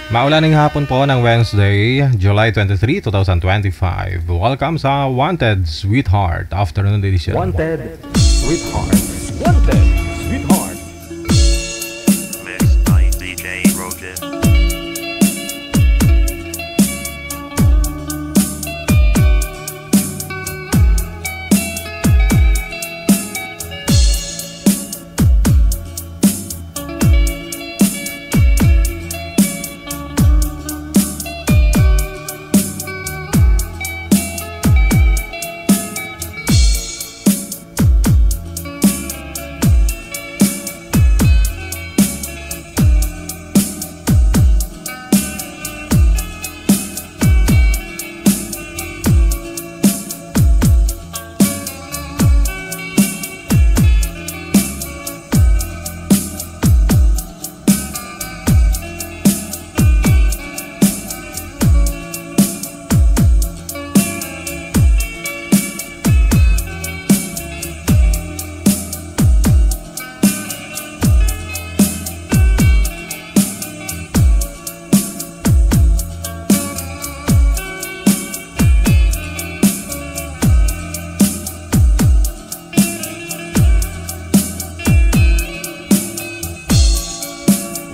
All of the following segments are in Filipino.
Maulaning hapon po ng Wednesday, July 23, 2025. Welcome sa Wanted Sweetheart Afternoon Edition. Wanted Sweetheart. Wanted Sweetheart. Mixed by DJ Roger.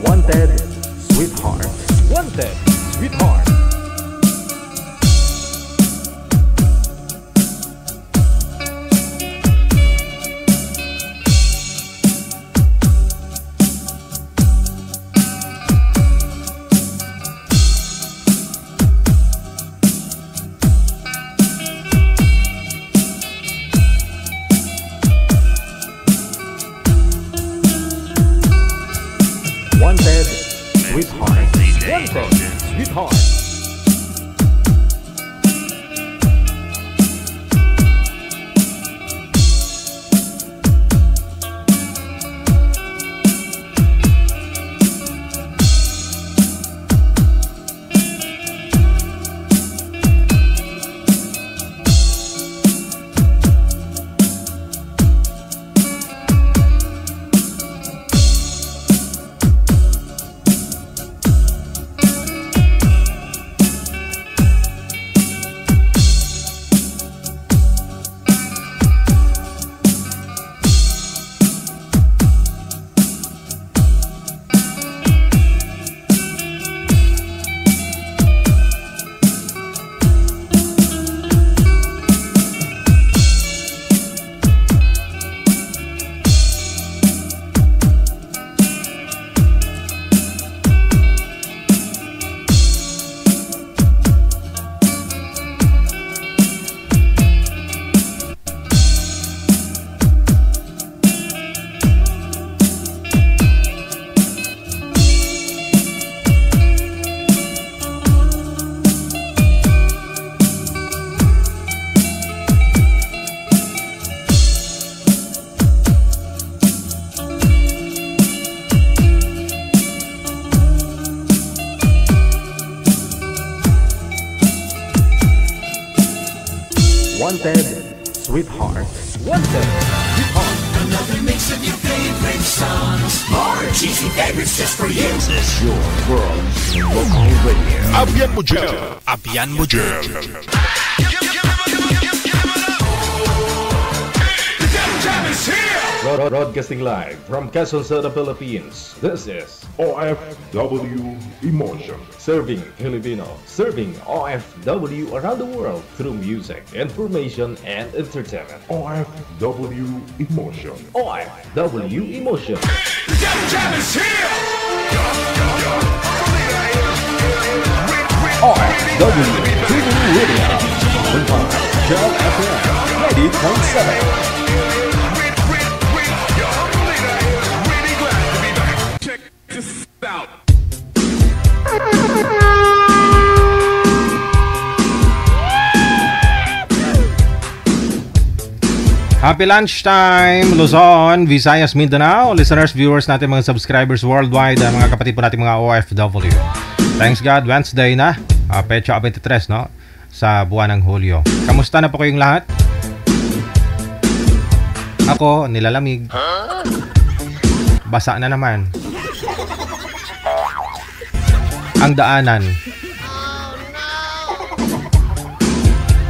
Wanted Sweetheart. Wanted Sweetheart. Wanted Sweetheart. Wanted Sweetheart. Wanted Sweetheart. Wanted Sweetheart. Another mix of your favorite songs. More cheesy favorites just for you. This is your world local radio. Abyan mo dyan. Abyan mo dyan. Broadcasting live from Quezon City, Philippines. This is OFW Emotion. Serving Filipino, serving OFW around the world through music, information, and entertainment. OFW Emotion. OFW Emotion. OFW TV Radio. Shell FM 90.7. Happy lunchtime, Luzon, Visayas, Mindanao, listeners, viewers natin, mga subscribers worldwide, mga kapatid po natin mga OFW. Thanks God, Wednesday na, Pecha 23, no? Sa buwan ng Hulyo. Kamusta na po kayong lahat? Ako, nilalamig. Basa na naman. ang daanan.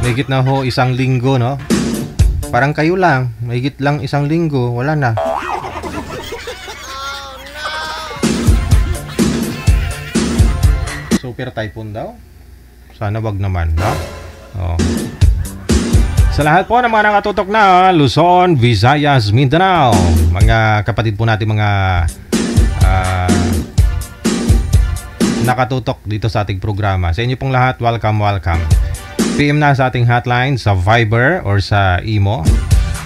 Mahigit na ho 1 linggo, no? Parang kayo lang, mahigit lang 1 linggo, wala na. Super typhoon daw? Sana wag naman, no? Oh. Sa lahat po ng mga nakatutok na Luzon, Visayas, Mindanao, mga kapatid po natin mga nakatutok dito sa ating programa. Sa inyo pong lahat, welcome. PM na sa ating hotline sa Viber or sa Imo.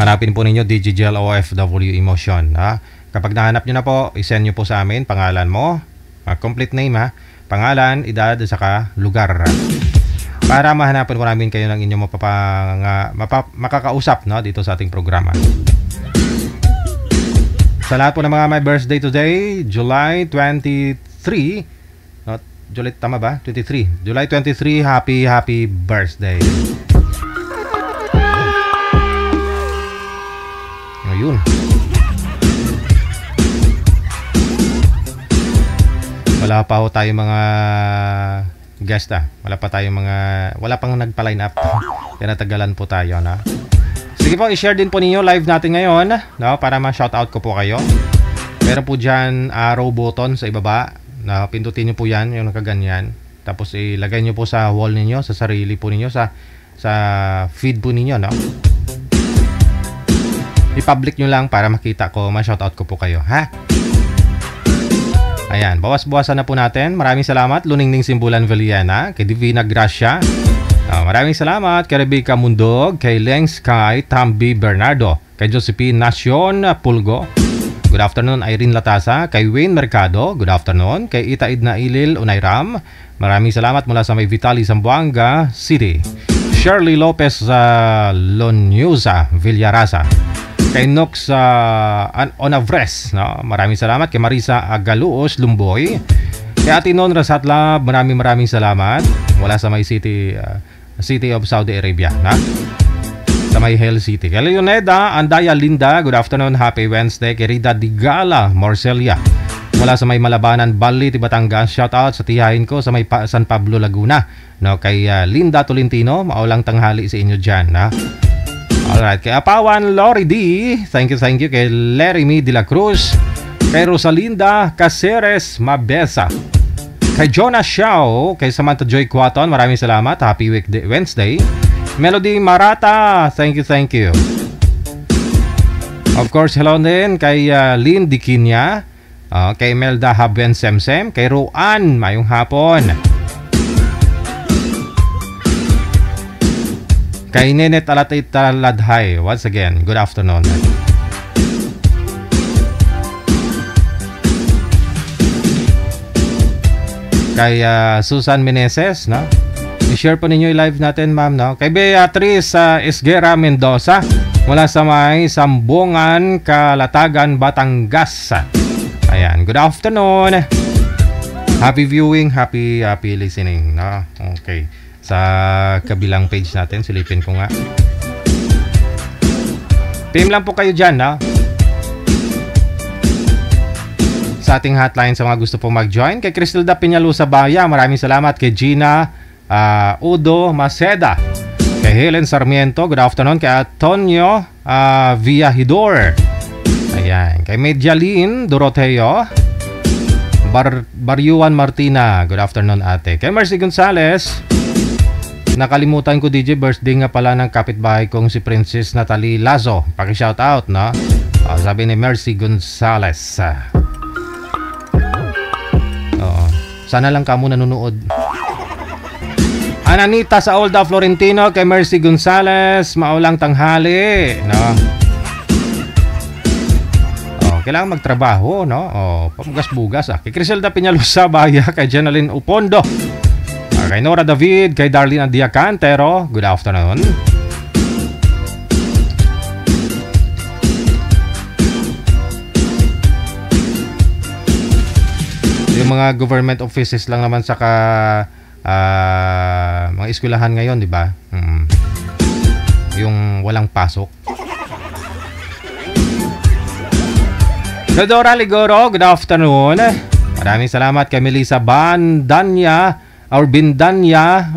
Hanapin po ninyo DJGL OFW Emotion. Ha? Kapag nahanap nyo na po, isend nyo po sa amin pangalan mo, complete name ha, pangalan, edad, saka lugar. Para mahanapan ko namin kayo ng inyong makakausap, no, dito sa ating programa. Sa lahat po ng mga may birthday today, July 23, no, July, tama ba? 23. July 23, happy birthday. Ayun. Wala pa ho tayo mga guest wala pang nagpa-line up. Kaya natagalan po tayo, no? Sige po, i-share din po ninyo live natin ngayon, no? Para ma-shoutout ko po kayo. Meron po dyan arrow button sa ibaba, na pindutin nyo po yan, yung nakaganyan. Tapos ilagay nyo po sa wall ninyo, sa sarili po ninyo, sa feed po ninyo, no? I-public nyo lang para makita ko, ma-shoutout ko po kayo, ha? Ayan, bawas-bawasan na po natin. Maraming salamat, Luningning Simbulan Veliana, kay Divina Gracia. Maraming salamat kay Rebecca Mundog, kay Leng Sky, Tambi Bernardo, kay Josephine Nacion Pulgo. Good afternoon, Irene Latasa, kay Wayne Mercado. Good afternoon, kay Ita Idna Ilil Unayram. Maraming salamat mula sa may Vitali, Zamboanga City. Shirley Lopez Lonyusa Villarasa. Kay Nox Onavres, no? Maraming salamat. Kay Marisa Agaluos Lumboy. Kay Ate Non Rasatla, maraming salamat. Wala sa may City of Saudi Arabia, na? Sa may Hell City. Kay Leoneda Andaya Linda, good afternoon, happy Wednesday. Kay Rida Digala Marcelia, mula sa may Malabanan, Bali, Batangas, shout out sa tiyahin ko sa may San Pablo, Laguna, no? Kay Linda Tolentino, maulang tanghali sa inyo dyan, na? Alright, kay Apawan Lori D, thank you. Kay Lerimy de la Cruz, kay Rosalinda Caceres Mabesa, kay Jonah Xiao, kay Samantha Joy Quaton, maraming salamat, happy Wednesday. Melody Marata, thank you. Of course, hello din kay Lynn Dikinya, kay Melda Haben Semsem, kay Ruan, mayong hapon. Kay Nenet Taladhay, once again, good afternoon. Kay Susan Meneses, no? I-share po ninyo i-live natin, ma'am, no? Kay Beatrice Esguera Mendoza, mula sa may Sambungan, Kalatagan, Batangas. Ayan, good afternoon. Happy viewing, happy listening, no? Okay. Sa kabilang page natin, silipin ko nga. PM lang po kayo dyan, no? Sa ating hotline sa mga gusto po mag-join. Kay Cristelda Peñalusa Baya, maraming salamat. Kay Gina Udo Maceda, kay Helen Sarmiento, good afternoon. Kay Antonio Villahidor, ayan. Kay Medjalin Doroteo Baryuan Martina, good afternoon ate. Kay Mercy Gonzales, nakalimutan ko DJ, birthday nga pala ng kapitbahay kong si Princess Natalie Lazo, paki-shoutout, no? Sabi ni Mercy Gonzales. Sana lang kamo nanonood. Ananita sa Olda Florentino, kay Mercy Gonzales, maulang tanghali, no? Kailangan magtrabaho, no? Pamugas-bugas, Kay Criselda Peñalusa Baya, kay Jenaline Upondo, kay Nora David, kay Darlene Diacantero, good afternoon. Yung mga government offices lang naman, saka mga eskwelahan ngayon, di ba? Yung walang pasok. Dora Ligoro, good afternoon. Maraming salamat kay Melissa Bandanya or Bindanya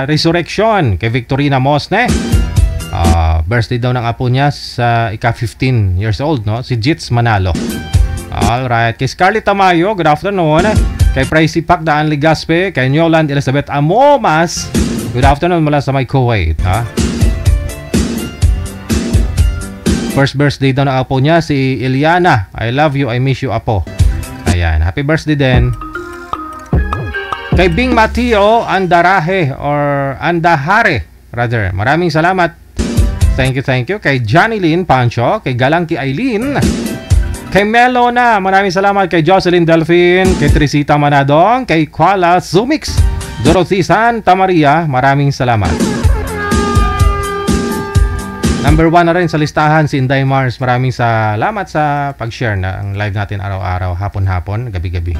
Resurrection. Kay Victorina Mosne. Birthday daw ng apo niya sa ika-15 years old, no? Si Jits Manalo. Alright. Kay Scarlett Tamayo, good afternoon. Kay Pricey Pac Daan Ligaspe. Kay Nyoland Elizabeth Amomas, good afternoon mula sa may Kuwait, ha? First birthday daw ng apo niya, si Iliana. I love you, I miss you, apo. Ayan, happy birthday din. Kay Bing Mateo Andahare, rather. Maraming salamat. Thank you. Kay Johnny Lynn Pancho, kay Galangki Aileen, kay Melona, maraming salamat. Kay Jocelyn Delphine, kay Trisita Manadong, kay Kuala Zumix, Dorothy Santa Maria, maraming salamat. Number 1 na rin sa listahan si Inday Mars. Maraming salamat sa pag-share ng live natin araw-araw, hapon-hapon, gabi-gabi.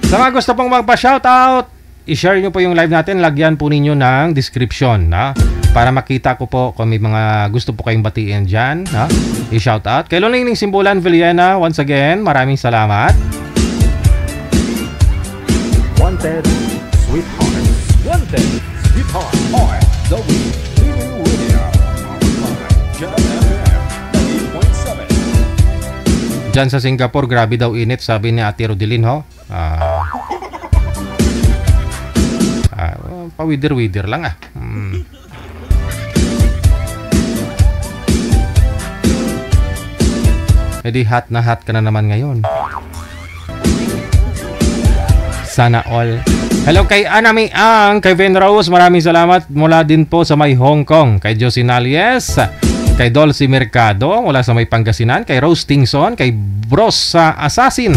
Sa mga gusto pong magpa-shoutout, i-share nyo po yung live natin. Lagyan po ninyo ng description, na para makita ko po kung may mga gusto po kayong batiin dyan, na i-shoutout. Kay Lolingning Simbulan Villena, once again, maraming salamat. Wanted, Sweetheart. Wanted, Sweetheart. OFW Radio. Jam FM 98.7. Dyan sa Singapore, grabe daw init, sabi ni Ate Rodelin, ho. Pawider-wider lang, Edi hot na hot ka na naman ngayon. Sana all. Hello kay Anami Ang, kay Ven Rose, maraming salamat mula din po sa may Hong Kong. Kay Josinalies, kay Dolce Mercado mula sa may Pangasinan, kay Rose Tingson, kay Bros sa Assassin,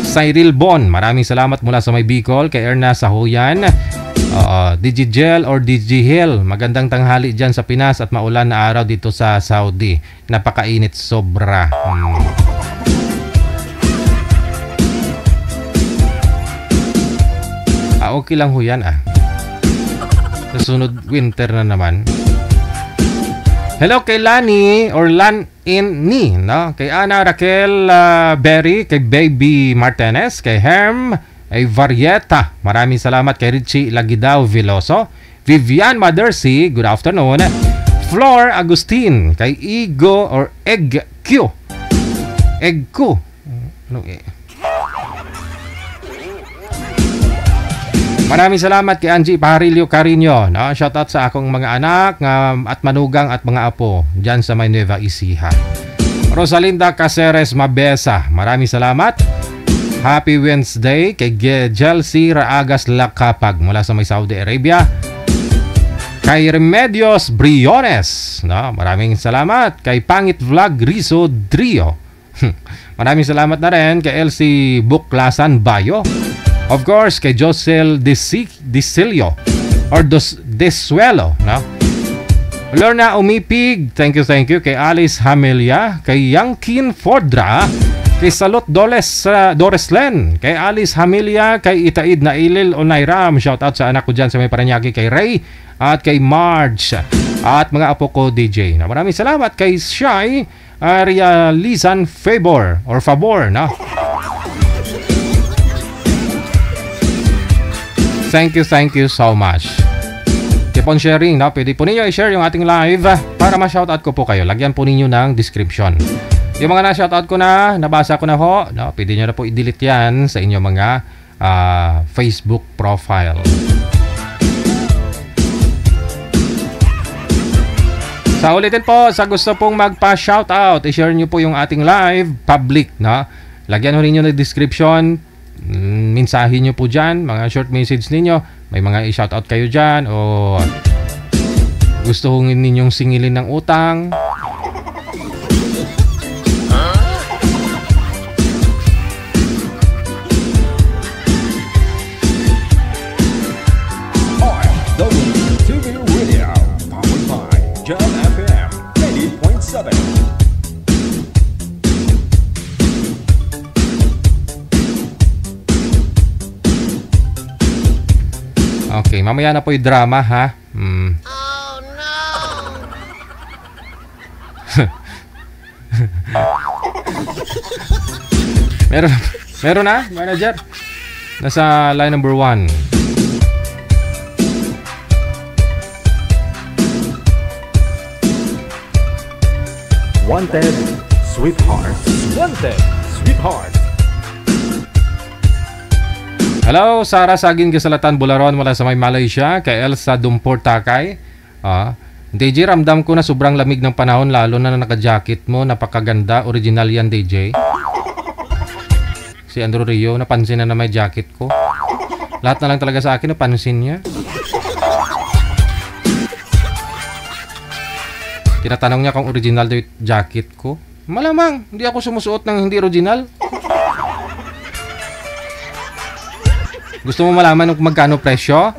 Cyril Bon, maraming salamat mula sa may Bicol. Kay Erna Sahuyan, Digigel or Digihel, magandang tanghali dyan sa Pinas at maulan na araw dito sa Saudi. Napakainit sobra. Okay lang ho yan, Susunod winter na naman. Hello kay Lani or Lan in Ni, no? Kay Ana Raquel Berry, kay Baby Martinez, kay Herm ay Varieta, maraming salamat. Kay Richie Lagidao Veloso, Vivian Madersi, good afternoon. Flor Agustin, kay Igo or Egg Q, maraming salamat kay Angie Paharilio Carino, no? Shoutout sa akong mga anak at manugang at mga apo dyan sa may Nueva Ecija. Rosalinda Caceres Mabesa, maraming salamat. Happy Wednesday kay Jelsi Raagas Lakapag mula sa may Saudi Arabia. Kay Remedios Briones, no? Maraming salamat. Kay Pangit Vlog Rizo Drio, maraming salamat na rin. Kay Elsie Buklasan Bayo, of course, kay Josel Disilio or Desuelo, no? Lorna Umipig, thank you. Kay Alice Hamelia, kay Yankin Fordra, kay Salot Doreslen, kay Alice Hamelia, kay Itaid Nailil Onayram, shout out sa anak ko dyan sa may Paranaque, kay Ray at kay Marge at mga apo ko DJ. Na maraming salamat kay Shai Realizan Favor, no? Thank you so much. Keep on sharing, no? Pwede po ninyo i-share yung ating live para ma-shoutout ko po kayo. Lagyan po ninyo ng description. Yung mga na-shoutout ko na, nabasa ko na ho, no? Pwede nyo na po i-delete yan sa inyong mga Facebook profile. Sa ulitin po, sa gusto pong magpa-shoutout, i-share nyo po yung ating live, public, no? Lagyan ho ninyo ng description, mensahin nyo po dyan, mga short message ninyo, may mga i-shoutout kayo dyan, o gusto hong ninyong singilin ng utang. WTV Radio, powered by Jam FM 80.7. Okay, mamaya na po yung drama, ha? Oh no! Meron na, manager. Nasa line number 1. Wanted, Sweetheart. Wanted, Sweetheart. Hello, Sara Sagin Kasalatan Bularon mula sa may Malaysia, kay Elsa Dumport Takay. DJ, ramdam ko na sobrang lamig ng panahon lalo na naka-jacket mo, napakaganda, original yan DJ. Si Andrew Rio, napansin na may jacket ko. Lahat na lang talaga sa akin, napansin niya. Tinatanong niya kung original daw yung jacket ko. Malamang, hindi ako sumusuot ng hindi original. Gusto mo malaman kung magkano presyo?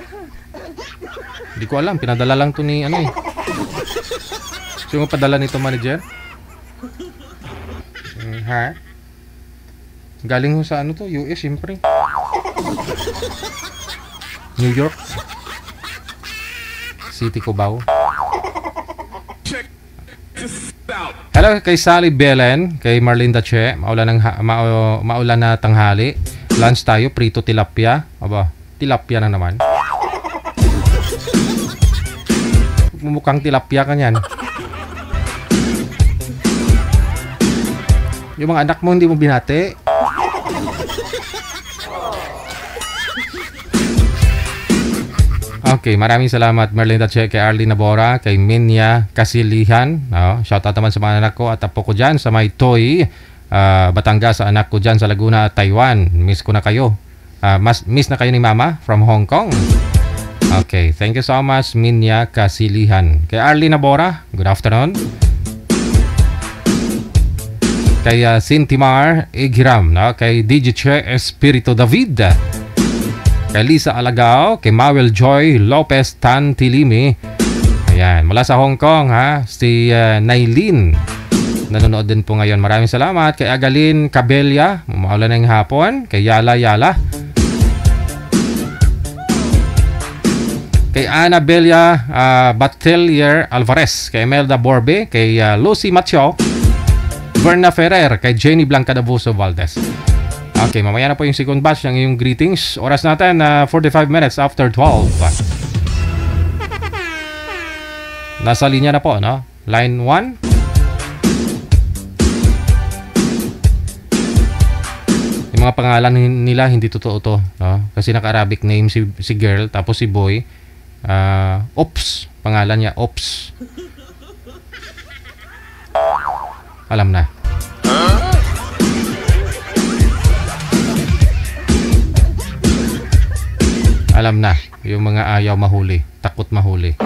Hindi ko alam, pinadala lang to ni ano eh. Sino mo padala nito, manager? Ha? Galing mo sa ano to? US, siyempre. New York. City Cubao. Hello kay Sally Belen, kay Marlinda Che. Maulan na tanghali. Lunch tayo, prito tilapia. Aba, tilapia na naman. Mukhang tilapia ka niyan. Yung mga anak mo hindi mo binati. Okay, maraming salamat Marlinda Che, kay Arlene Nabora, kay Minya Kasilihan. Shoutout naman sa mga anak ko at apo ko dyan sa may Toy, Batangas, sa anak ko dyan sa Laguna, Taiwan. Miss ko na kayo. Miss na kayo ni Mama from Hong Kong. Okay, thank you so much Minya Kasilihan. Kay Arlene Nabora, good afternoon. Kay Sintimar Igiram, kay DJ Che Espirito David, kay Lisa Alagao, kay Mawel Joy Lopez Tantilimi. Ayan, mula sa Hong Kong si Nailin. Nanonood din po ngayon. Maraming salamat. Kay Agalin Cabella, maulan na yung hapon. Kay Yala Yala. Kay Annabella Batelier Alvarez. Kay Imelda Borbe. Kay Lucy Macho. Verna Ferrer. Kay Jenny Blanca Dabuso Valdez. Okay, mamaya na po yung second batch ng iyong greetings. Oras natin 45 minutes after 12. Nasa linya na po, no? Line 1. Yung mga pangalan nila hindi totoo to, no? Kasi naka-Arabic name si girl, tapos si boy. Ops, pangalan niya Ops. Alam na. Alam na, yung mga ayaw mahuli, takot mahuli.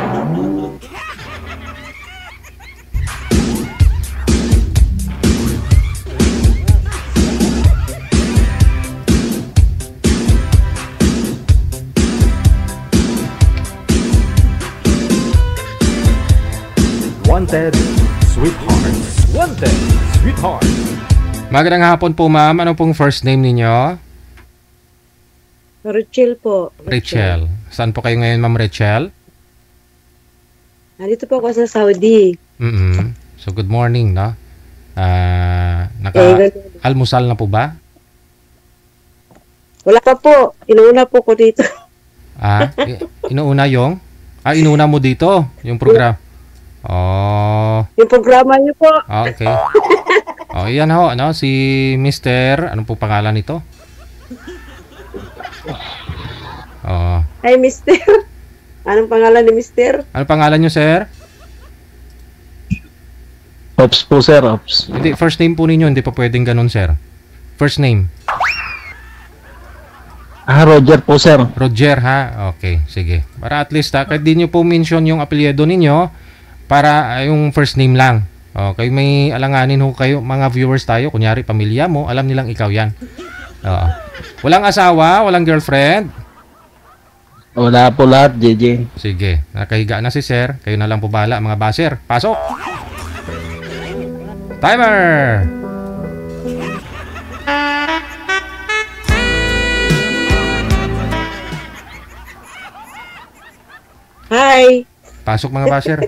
Wanted, Sweetheart. Wanted, Sweetheart. Magandang hapon po, ma'am. Ano pong first name ninyo? Rachel po. Rachel. Saan po kayo ngayon, ma'am Rachel? Nandito po ako sa Saudi. So, good morning, no? Almusal na po ba? Wala pa po. Inuuna po ko dito. Inuuna yung? Inuuna mo dito, yung program. Oh. Yung programa niyo po. Okay. Iyan ho, ano? Si Mr. Anong po pangalan nito? Hi, Mister. Anong pangalan ni Mister? Ano pangalan nyo, sir? Ops po, sir. Ops. Hindi, first name po ninyo. Hindi pa pwedeng ganun, sir. First name. Roger po, sir. Roger, ha? Okay, sige. Para at least, kahit di nyo po mention yung apelyido ninyo, para yung first name lang. Okay, may alanganin ho kayo, mga viewers tayo. Kunyari, pamilya mo, alam nilang ikaw yan. Walang asawa, walang girlfriend. Wala po lahat, JJ. Sige, nakahiga na si sir. Kayo na lang po bahala, mga baser. Pasok! Timer! Hi. Pasok, mga baser.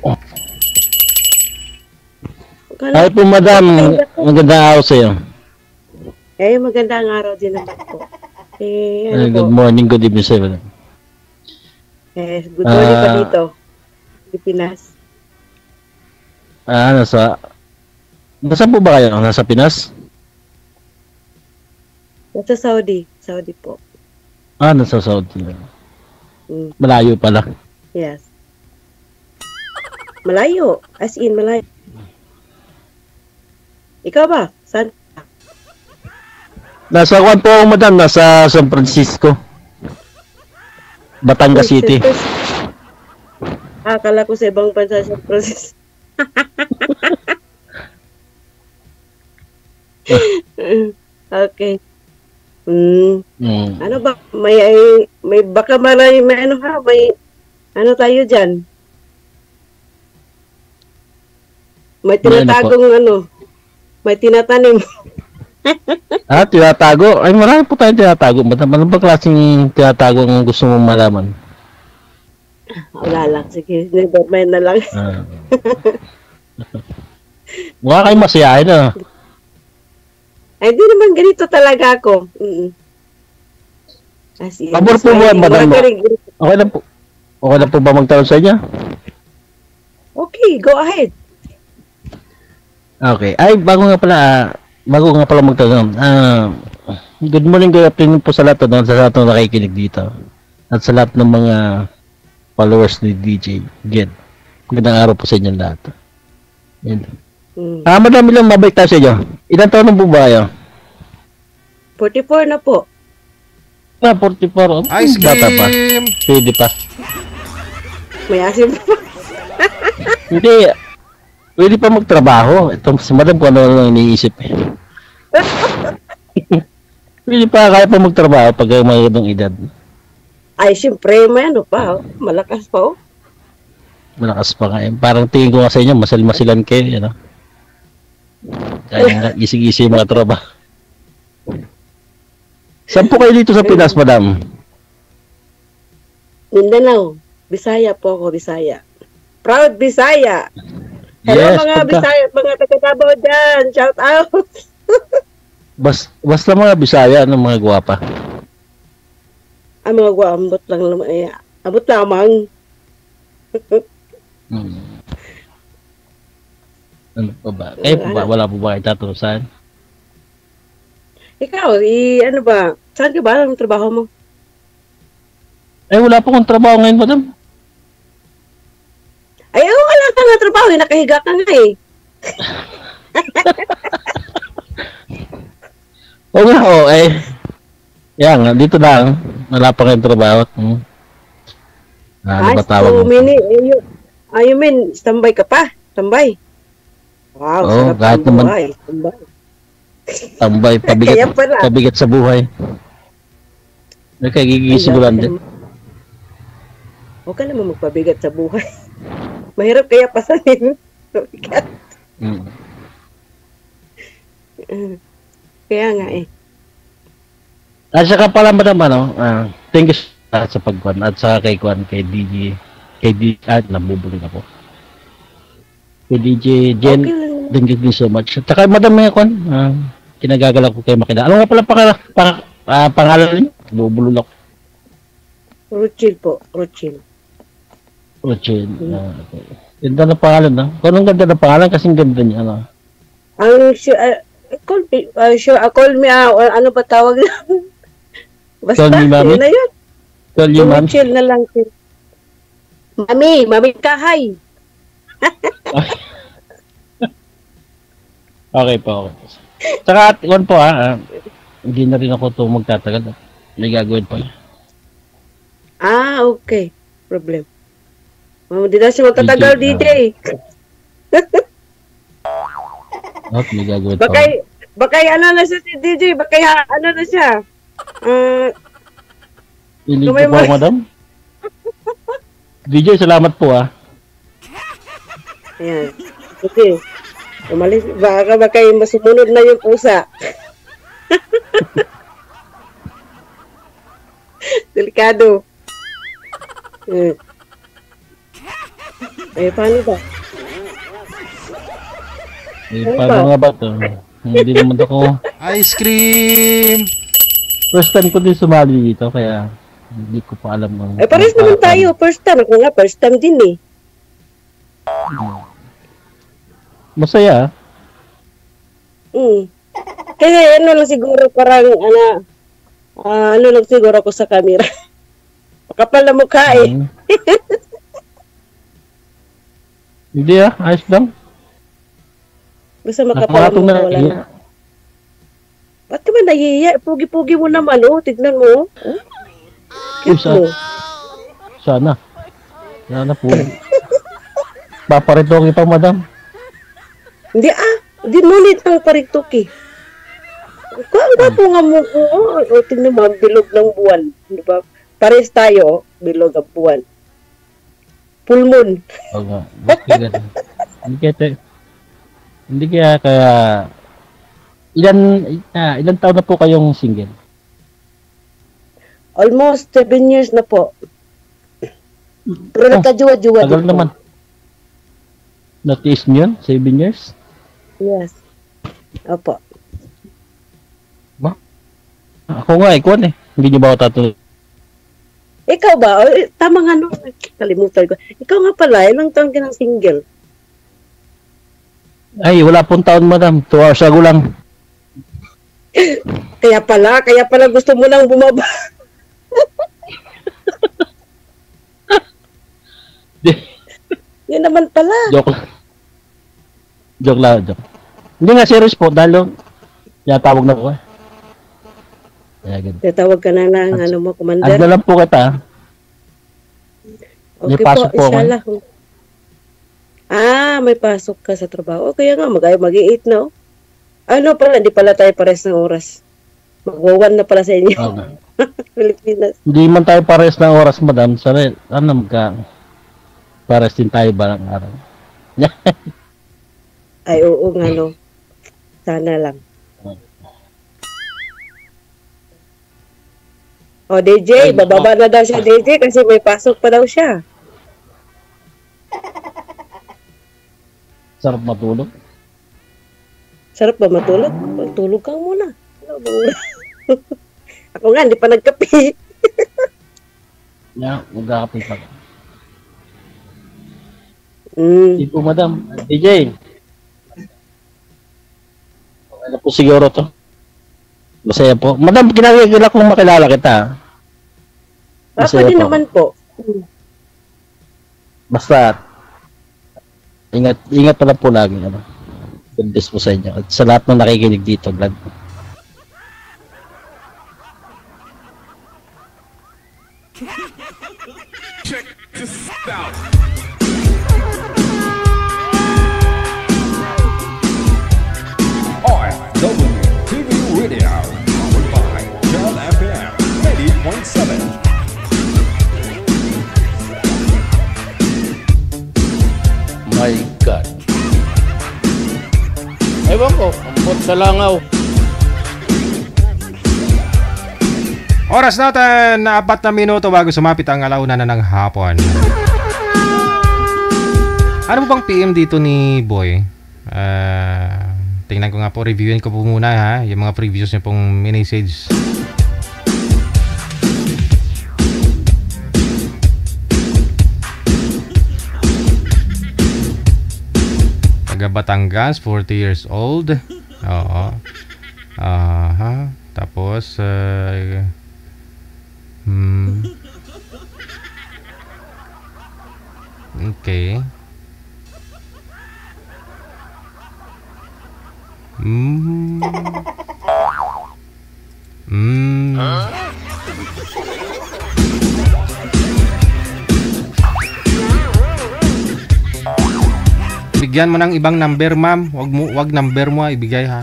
Hi po, madam. Magandang araw sa'yo. Magandang araw din naman po. Ano po? Good morning, good evening sir. Good morning pa dito. Pilipinas. Nasa po ba kayo? Nasa Pinas? Nasa Saudi. Saudi po. Nasa Saudi. Malayo pala. Yes. Malayo. As in, malayo. Ikaw ba? Saan? Nasa kwan po madam, nasa San Francisco. Batangas City. Akala ko sa ibang bansa sa process. Okay. Ano ba? May baka may ano ha? May ano tayo dyan? May tinatagong ano? May tinatanim. Tinatago? Ay, marami po tayong tinatago. Ano ba klaseng tinatago ang gusto mong malaman? Wala lang. Sige, never mind na lang. Mukha kayo masiyahin na. Ay, di naman ganito talaga ako. Pabor po mo, madam mo. Okay lang po. Okay lang po ba magtanong sa inyo? Okay, go ahead. Okay. Ay, bago nga pala magtanong. Good morning, good afternoon po sa lahat sa lahat ng nakikinig dito. At sa lahat ng mga followers ni DJ Gen. Magandang araw po sa inyo lahat. Yan. Madami lang mabalik tayo sa inyo. Ilan taon na po ba kayo? 44 na po. 44. Ice Bata pa. cream! Pwede pa. May asim pa. Hindi. Pwede pa magtrabaho. Ito, si madam ko ano lang iniisip eh. Pwede pa kaya pa magtrabaho pag mayroong edad. Ay, siyempre, may ano pa. Malakas pa, oh. Malakas pa nga. Parang tingin ko nga sa inyo, masilan kayo, you know? Kaya nga, gising-gising mga tropa. Saan po kayo dito sa Pinas, madam? Mindanao. Bisaya po ako, Bisaya. Proud Bisaya. Hello Yes, mga Bisaya, mga taga-Davao dyan. Shout out. Basta mga Bisaya, ano mga gwapa? Ang mga ambot lang naman. Abot lamang. Ano pa ba? Kayo po ba? Wala po ba kayo tatusan? Ikaw, ano ba? Saan ka ba? Anong trabaho mo? Ay, wala po akong trabaho ngayon, madam. Ay, wala ka nga trabaho. Nakahiga ka nga eh. Oo nga, oo. Yan, dito lang. Wala pa kayong trabaho. Ano ba tawag mo? You mean, standby ka pa? Standby? Wow, sarap kahit ang naman. buhay. Standby. Tambay, pabigat sa buhay. Okay, gigising ko lang din. Huwag ka naman magpabigat sa buhay. Mahirap kaya pasanin. Pabigat. Kaya nga eh. At saka pala madam, thank you sa pagkuhan at sa kay DJ, nabubulong ako. Kay DJ Jen, thank you so much. At saka madam may kuhan, kinagagala ko kayo makina. Ano nga pala pangalan niyo? Nabubulong ako. Rochil po, Rochil. Rochil. Okay. Ganda na pangalan, no? Kung anong ganda na pangalan, kasing ganda niya, ano? Ang call me, ano ba tawag na? Basta, Call me, mami? yun na yun. Call you, ma'am. Rochil na lang. Mami kahay. Okay po, okay. Saka, one po hindi na rin ako ito magtatagal. May gagawin po. Okay. Problem. Hindi na siya magtatagal, DJ. May gagawin po. Baka ano na siya si DJ, baka ano na siya. Piling ko po, madam. DJ, salamat po, Ayan. Okay. Umalis, baka yung masumunod na yung pusa. Delikado. Paano ba? Paano nga ba ito? Hindi naman ako Ice cream! First time ko din sumali dito, kaya hindi ko pa alam. Ay, pares naman tayo. First time. Ako nga, first time din eh. Masaya. Kasi ano lang siguro, parang, ano lang siguro ako sa camera. Kapal na mukha eh. Hindi ayos lang. Basta makapal na mukha, wala na. Ba't ka ba nahihiya? Pugi-pugi mo naman, tignan mo. Cute mo. Sana po. Paparito kita, madam. Hindi di ngunit ang pariktok eh. Ang gwapo nga mo ko. Tignan mo, ang bilog ng buwan. Diba? Pares tayo, bilog ang buwan. Full moon. Oo nga. Hindi kaya ilan taon na po kayong single? Almost 7 years na po. Pero nagkajuwa-juwa tagal naman. Notice niyo yun? 7 years? Yes. Opo. Ako nga, ikuan eh. Hindi niyo ba ako tatuloy? Ikaw ba? Tama nga kalimutan ko. Ikaw nga pala, ilang taon ka ng single? Ay, wala pong taon, madam. 2 hours ago lang. Kaya pala gusto mo nang bumaba. Yan naman pala. Joke lang. Hindi nga, serious po. Dahil tawag na po eh. Tatawag ka na ng mo, commander. Ano lang po kita. Okay May pasok po inshallah. May pasok ka sa trabaho. Kaya nga, mag-8 na. Ano pala, hindi pala tayo pares ng oras. Mag-1 na pala sa inyo. Okay. Pilipinas. Hindi man tayo pares ng oras, madam. Sorry, pares din tayo balang araw. Ay, oo nga, no. Sana lang. DJ, bababa na daw siya, DJ, kasi may pasok pa daw siya. Sarap matulog. Sarap ba matulog? Tulog ka muna. Ako nga, hindi pa nagkape. Magkakape pa. Hindi po, madam. DJ. Ano po siguro to? Masaya po. Madam, kinagagala kong makilala kita. Pwede naman po. Basta, ingat pala po lagi. God bless po sa inyo. At sa lahat ng nakikinig dito, glad. Check this out. OFW TV Radio, powered by Jel FM 90.7. My God. Ewan ko, ambot sa langaw. Oras natin na 4 na minuto bago sumapit ang alauna na ng hapon. Ano po bang PM dito ni Boy? Tingnan ko nga po, reviewin ko po muna ha, yung mga previews niya pong mini-message. Taga Batangas, 40 years old. Oo. Tapos okay. Bigyan mo ng ibang number, ma'am. Wag number mo ibigay ha.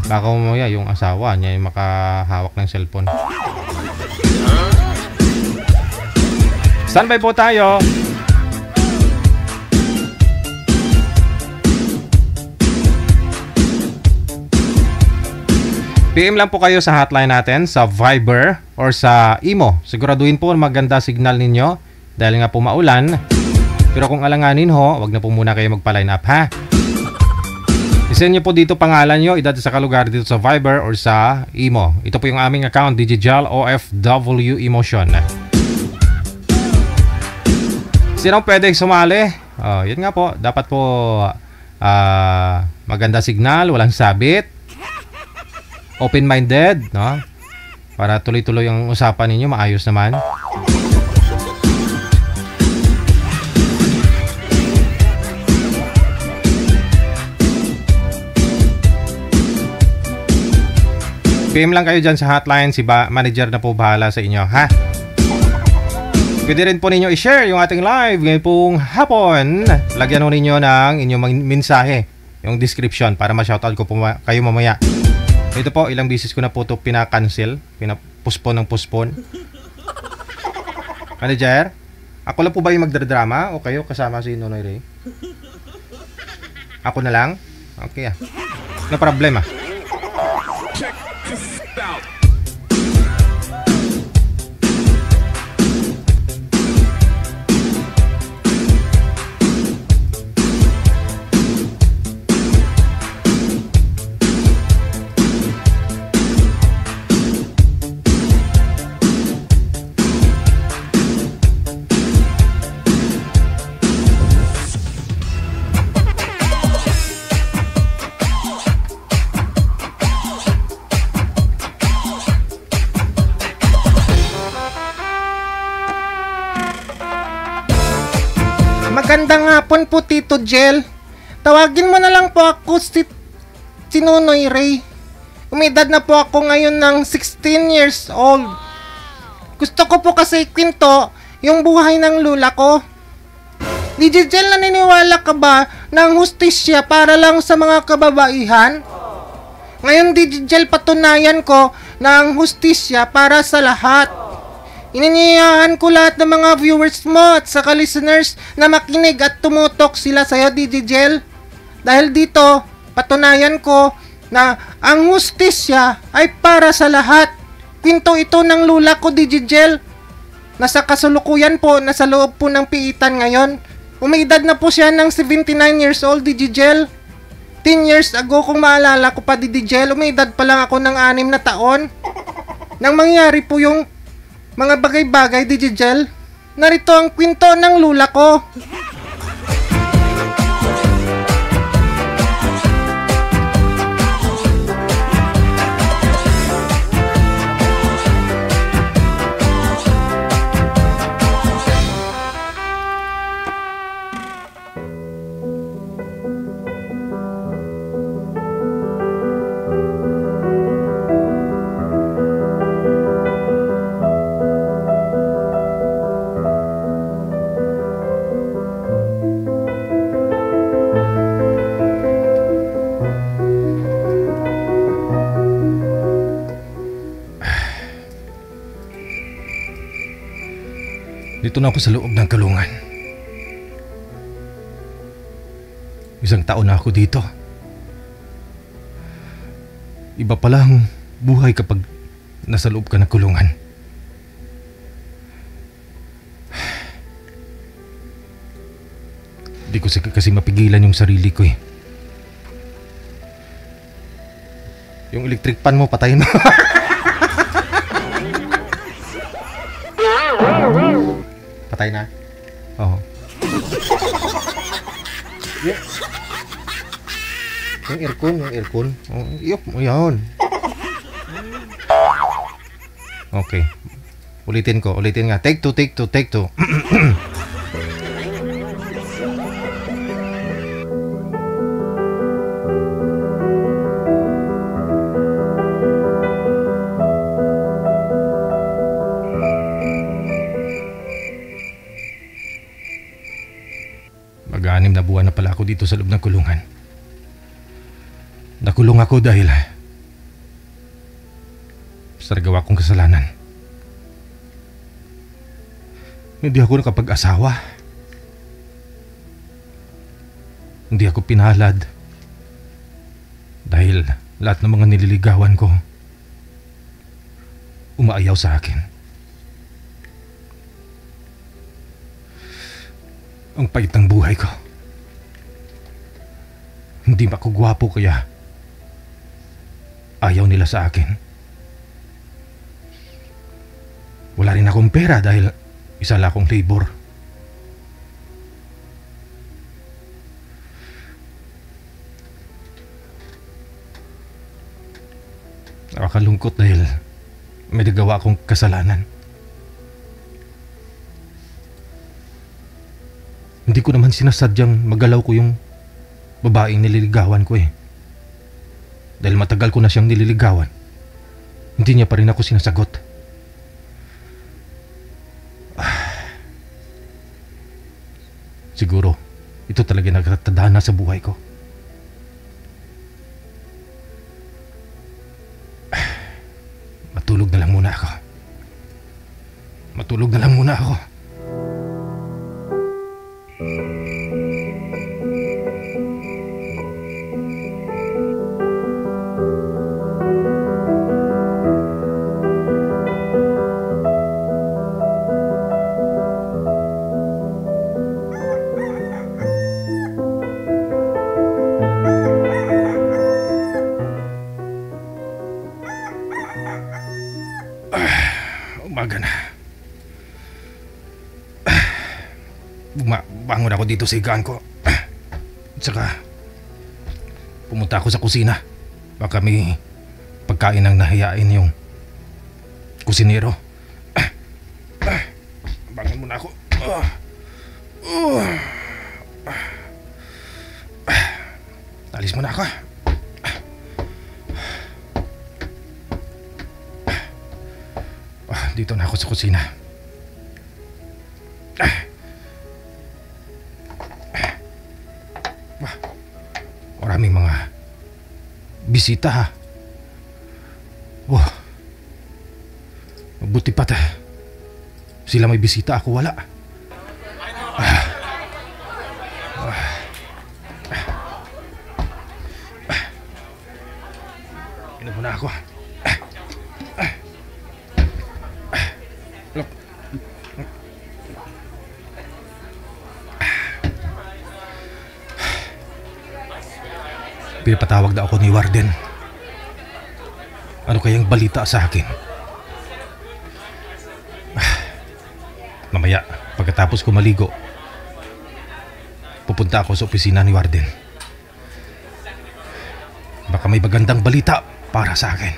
Baka mamaya yung asawa niya yung makahawak ng cellphone. Standby po tayo. PM lang po kayo sa hotline natin, sa Viber or sa Imo. Siguraduhin po maganda signal ninyo dahil nga po maulan. Pero kung alanganin ho, wag na po muna kayo magpa-line up ha. I-send nyo po dito pangalan nyo, edad sa kalugar dito sa Viber or sa Imo. Ito po yung aming account, Digijal OFW Emotion. Sinong pwedeng sumali? Yun nga po, dapat po maganda signal, walang sabit, open-minded, no? Para tuloy-tuloy ang usapan ninyo, maayos naman. PM lang kayo dyan sa hotline, si manager na po bahala sa inyo, ha? Pwede rin po ninyo i-share yung ating live ngayon pong hapon. Lagyan mo ninyo ng inyong mensahe, yung description, para ma-shoutout ko po kayo mamaya. Ito po, ilang beses ko na po ito pinaka-cancel, pinapuspon ng puspon. Manager, ako lang po ba yung magdradrama o kayo kasama si Nonoy Ray? Ako na lang? Okay no problema. Check this out. Magandang hapon po, Tito Jel. Tawagin mo na lang po ako si Nonoy Ray. Umedad na po ako ngayon ng 16 years old. Gusto ko po kasi kwento yung buhay ng lula ko. DJ Jel, naniniwala ka ba ng hustisya para lang sa mga kababaihan? Ngayon, DJ Jel, patunayan ko na ang hustisya para sa lahat. Ininiyahan ko lahat ng mga viewers mo at saka listeners na makinig at tumutok sila sa'yo, DJ Jel. Dahil dito, patunayan ko na ang hustisya ay para sa lahat. Kwento ito ng lula ko, DJ Jel. Nasa kasulukuyan po, nasa loob po ng piitan ngayon. Umaedad na po siya ng 79 years old, DJ Jel. 10 years ago, kung maalala ko pa, DJ Jel, umaedad pa lang ako ng 6 na taon. Nang mangyari po yung mga bagay-bagay, DJ Jel, narito ang kwento ng lula ko. Dito na ako sa loob ng kulungan. Isang taon na ako dito. Iba pala ang buhay kapag nasa loob ka ng kulungan. Di ko kasi mapigilan yung sarili ko eh. Yung electric pan mo, patayin mo. Patay na? Oo. Yeah. Yung aircon. Oh, yop, yun. Okay. Ulitin nga. Take two. Mag-6 na buwan na pala ako dito sa loob ng kulungan. Nakulong ako dahil sa nagawa kong kasalanan. Hindi ako nakapag-asawa. Hindi ako pinalad. Dahil lahat ng mga nililigawan ko umaayaw sa akin. Ang pait ng buhay ko. Hindi ba ako gwapo kaya ayaw nila sa akin? Wala rin akong pera dahil isa lang akong labor. Nakakalungkot dahil may nagawa akong kasalanan. Hindi ko naman sinasadyang magalaw ko yung babaeng nililigawan ko eh. Dahil matagal ko na siyang nililigawan, hindi niya pa rin ako sinasagot. Siguro, ito talaga nagtatadhana sa buhay ko. Matulog na lang muna ako. Matulog na lang muna ako. Umaga na. Bangon ako dito sa higaan ko. At saka pumunta ako sa kusina. Baka may pagkain ang nahiyain yung kusinero. Bangon muna ako. Alis muna ako. Dito na ako sa kusina. Maraming mga bisita ha. Mabuti pa sila may bisita, ako wala. Inom muna ako. Pinapatawag na ako ni Warden. Ano kayang balita sa akin? Mamaya, pagkatapos ko maligo, pupunta ako sa opisina ni Warden. Baka may magandang balita para sa akin.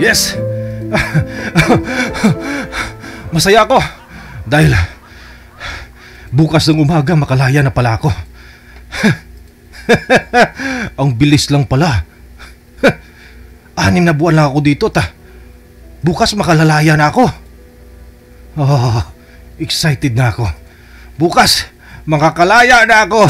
Yes! Masaya ako dahil bukas ng umaga makalaya na pala ako. Ang bilis lang pala. 6 na buwan lang ako dito bukas makalalaya na ako. Excited na ako. Bukas makakalaya na ako.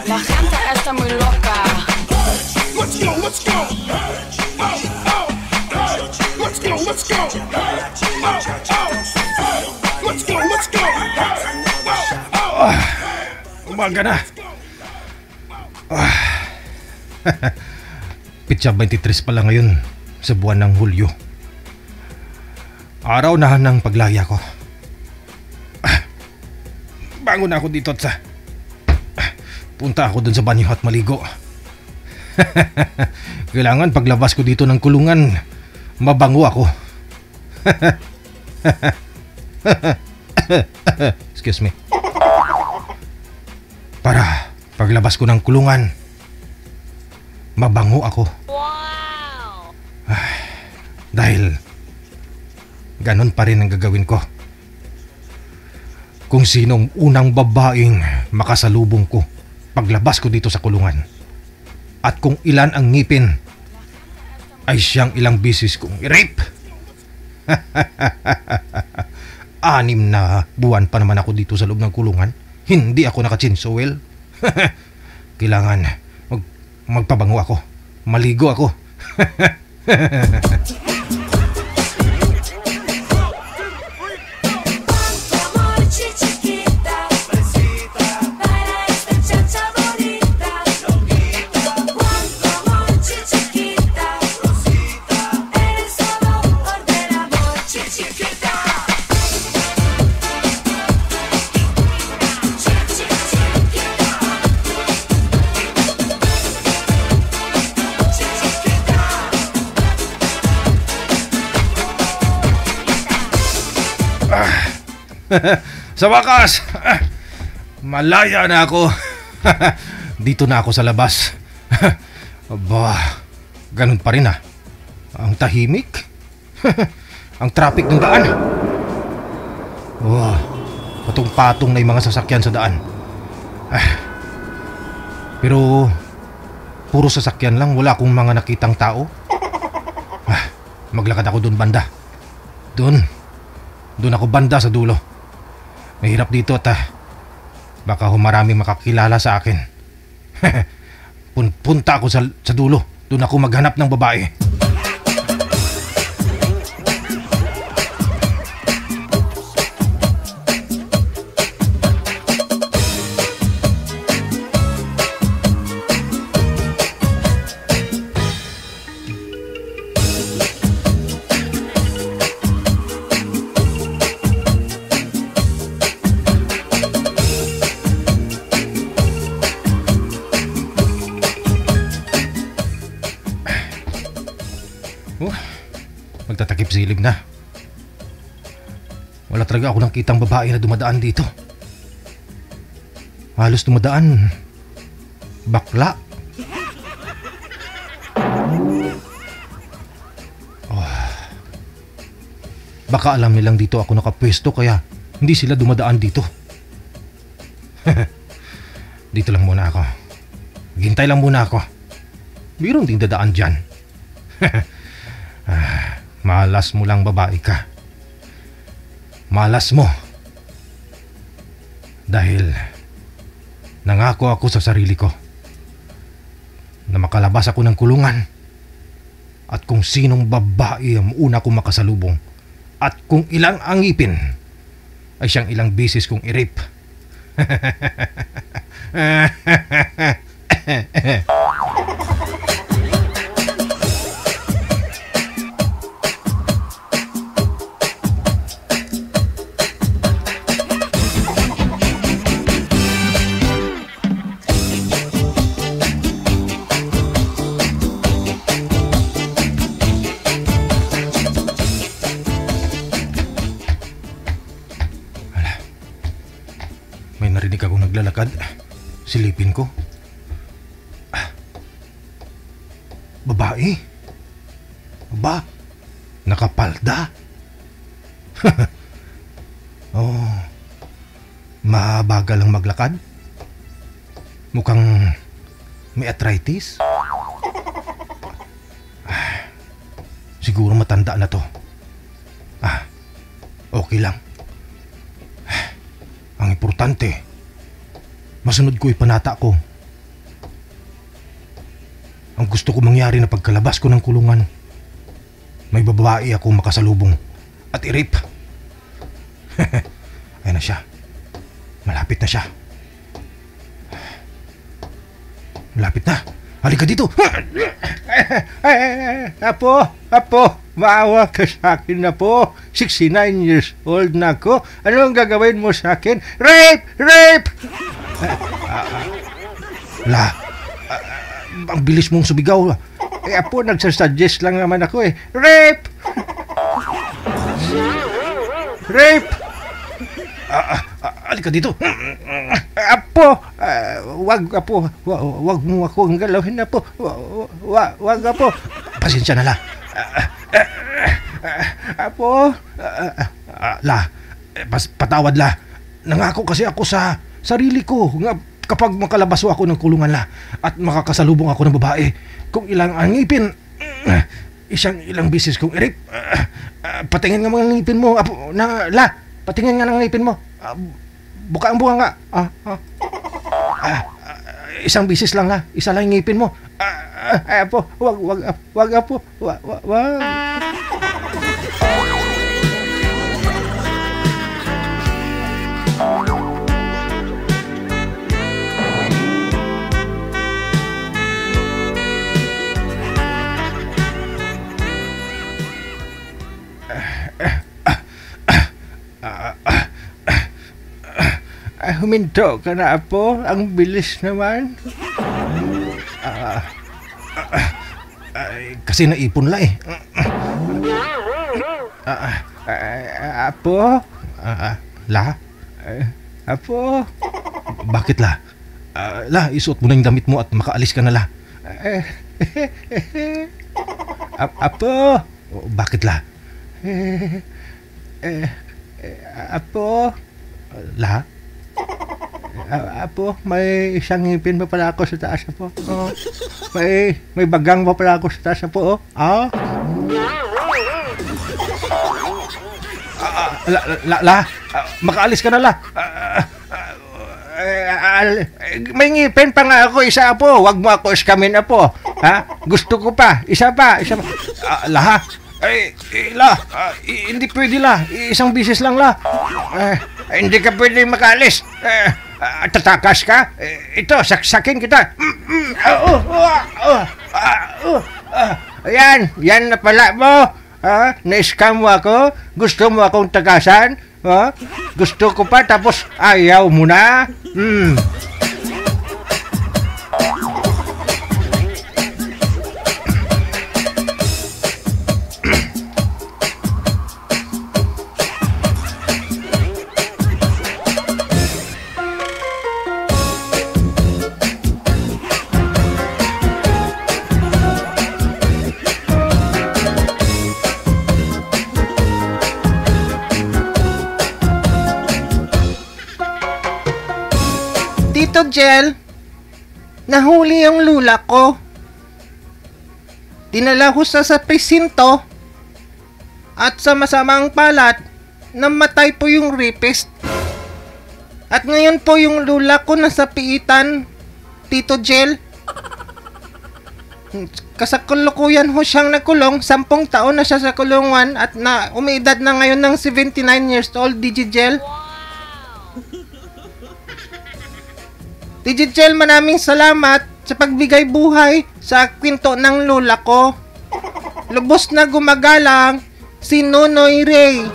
La gente está muy loca. Let's go, let's go. Let's go, let's go. Let's go, let's go. Umaga na. Pitsa 23 pala ngayon sa buwan ng Hulyo. Araw na ng paglaya ko. Bangon na ako dito at punta ako dun sa banyo at maligo. Kailangan paglabas ko dito ng kulungan, mabango ako. Excuse me. Para paglabas ko ng kulungan, mabango ako. Wow! ganon pa rin ang gagawin ko. Kung sinong unang babaeng makasalubong ko paglabas ko dito sa kulungan, at kung ilan ang ngipin, ay siyang ilang bisis kong i-rape. 6 na buwan pa naman ako dito sa loob ng kulungan. Hindi ako naka-chinsoil. Kailangan magpabango ako. Maligo ako. Sa wakas, malaya na ako. Dito na ako sa labas. Aba, ganun pa rin ah. Ang tahimik. Ang traffic ng daan. Oh, patong-patong na yung mga sasakyan sa daan. Pero puro sasakyan lang, wala akong mga nakitang tao. Maglakad ako doon banda. Doon ako banda sa dulo. Mahirap dito at baka maraming makakilala sa akin. Punta ako sa dulo. Doon ako maghanap ng babae. Magtatakip silib na. Wala talaga ako nakitang babae na dumadaan dito. Halos dumadaan bakla. Baka alam nilang dito ako nakapwesto kaya hindi sila dumadaan dito. Dito lang muna ako. Hintay lang muna ako. Mayroon ding dadaan dyan. Malas mo lang babae ka. Malas mo. Dahil nangako ako sa sarili ko na makalabas ako ng kulungan. At kung sinong babae ang una kong makasalubong at kung ilang ang ngipin ay siyang ilang beses kong i-rape. May narinig akong naglalakad. Silipin ko. Babae? Ba? Nakapalda? Oh, mabagal ang maglakad? Mukhang may arthritis? Siguro matanda na to. Okay lang. Ang importante, masunod ko ipanata ko. Ang gusto ko mangyari na pagkalabas ko ng kulungan, may babae akong makasalubong at i-rape. Ayan na siya. Malapit na siya. Malapit na. Halika dito. Apo, maawa ka sa akin na po. 69 years old na ako. Ano ang gagawin mo sa akin? Rape! Ang bilis mong sumigaw. Apo, nagsasuggest lang naman ako eh. Rape! Halika dito. Apo, wag mo ako galawin, Apo. Wag, Apo. Pasensya na lang. Apo, patawad la. Nangako kasi ako sa sarili ko nga kapag makalabas ako ng kulungan la at makakasalubong ako ng babae, kung ilang ang ngipin, ilang bisis kong i-rape. Patingin nga mga ngipin mo, apo, patingin nga ng ngipin mo. Buka ang bunga nga. Isang bisis lang la, isa lang yung ngipin mo. Apo, wag apo, wag. Huminto ka na, Apo. Ang bilis naman. Kasi naipon la eh. Apo? Apo? Bakit la? Isuot mo na yung damit mo at makaalis ka na la. Apo? Bakit la? Apo? Apo, may isang ngipin pa pala ako sa taas, Apo. May bagang pa pala ako sa taas, Apo. Makaalis ka na la. May ngipin pa nga ako, isa, Apo. Wag mo ako iskamin, Apo. Gusto ko pa. Isa pa. Hindi pwede la. Isang bisis lang la. Hindi ka pwede makaalis. Tatakas ka? Ito, saksakin kita. Yan na pala mo. Na-scam mo ako. Gusto mo akong takasan. Gusto ko pa tapos ayaw mo na. Tito Jel, nahuli ang lula ko. Dinala ko sa presinto at sa masamang palad, namatay po yung rapist. At ngayon po yung lula ko nasa piitan, Tito Jel. Kasakulukuyan ho siyang nakulong, 10 taon na siya sa kulungan at umiidad na ngayon ng 79 years old, Digigel. Digigel, maraming salamat sa pagbigay buhay sa kwento ng lola ko. Lubos na gumagalang si Nonoy Ray.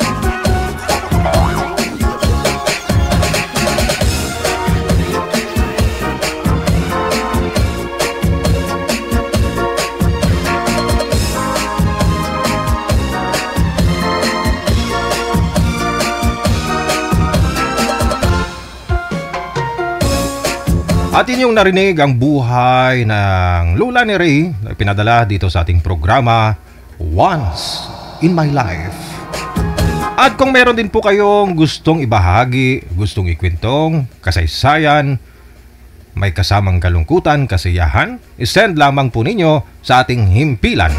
At inyong narinig ang buhay ng lula ni Ray na pinadala dito sa ating programa Once in My Life. At kung meron din po kayong gustong ibahagi, gustong ikwentong, kasaysayan, may kasamang kalungkutan, kasiyahan, isend lamang po ninyo sa ating himpilan.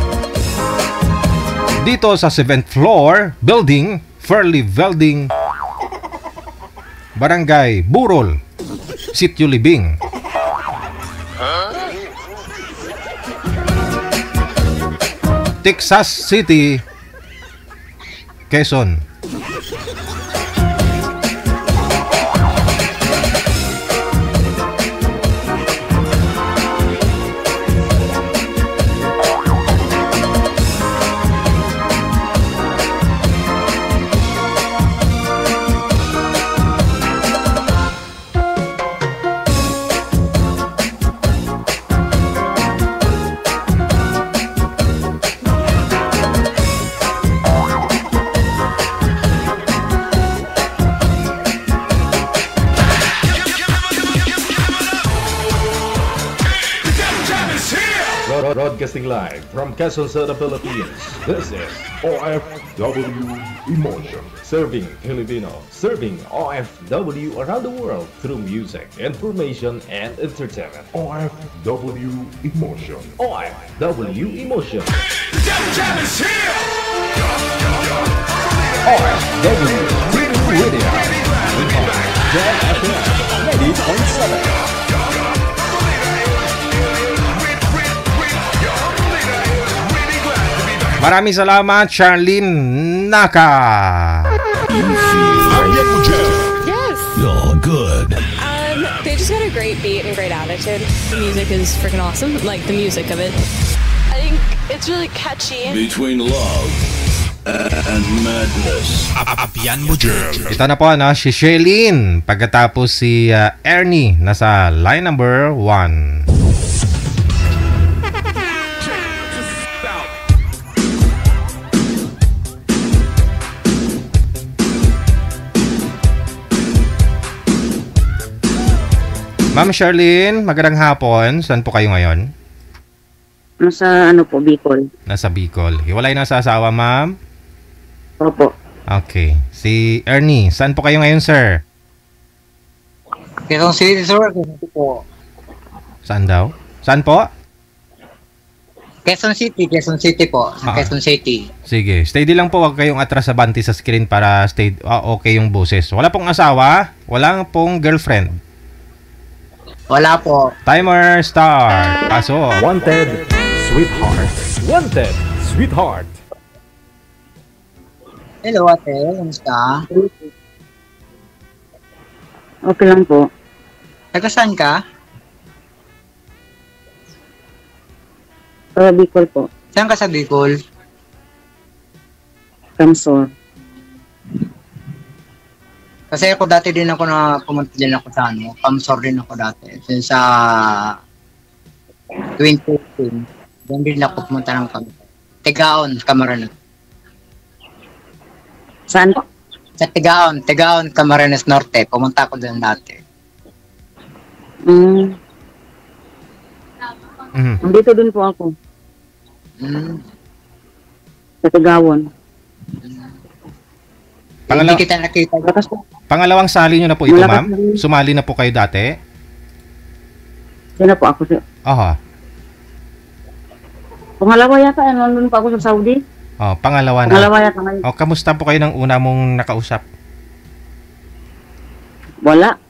Dito sa 7th floor building, Fairley Building, Barangay Burol, Sitio Libing. Texas City, Quezon. Broadcasting live from Quezon City, Philippines. This is OFW Emotion. Serving Filipino. Serving OFW around the world through music, information, and entertainment. OFW Emotion. OFW Emotion. Jam is here! OFW Radio. Jam FM 90.7. Maraming salamat, Charlene Naka. Yes. Oh, good. They just got a great beat and great attitude. The music is freaking awesome. Like the music of it. I think it's really catchy. Between love and madness. Apian mo dyan. Ito na po, si Shailene. Pagkatapos si Ernie, nasa line number 1. Ma'am Charlene, magandang hapon. Saan po kayo ngayon? Nasa Bicol. Nasa Bicol. Hiwalay na sa asawa, ma'am? Opo. Okay. Si Ernie, saan po kayo ngayon, sir? Quezon City, sir. Quezon City po. Saan daw? Saan po? Quezon City po. Sa Quezon City. Sige. Steady lang po. Huwag kayong atras sa banti sa screen para okay yung boses. Wala pong asawa. Wala pong girlfriend. Wala po. Timer start. Pasok. Wanted Sweetheart. Wanted Sweetheart. Hello, ate. Kamusta? Okay lang po. Taga saan ka? Sa Bicol po. Saan ka sa Bicol? Kamsor. Kasi ako dati din ako na pumunta din ako sa Kamsor din ako dati. Since sa 2018, doon din ako pumunta ng Kamsor. Tigaon, Camarines. Saan po? Sa Tigaon, Camarines Norte. Pumunta ako doon dati. Dito din po ako. Sa Tigawon. Hindi kita nakita. Pangalawang sali nyo na po ito, ma'am? Sumali na po kayo dati? Sino po ako? Aha. Pangalawa yata, nandun pa ako sa Saudi. Oh, pangalawa na. Pangalawa yata ngayon. Oh, kamusta po kayo ng una mong nakausap? Wala.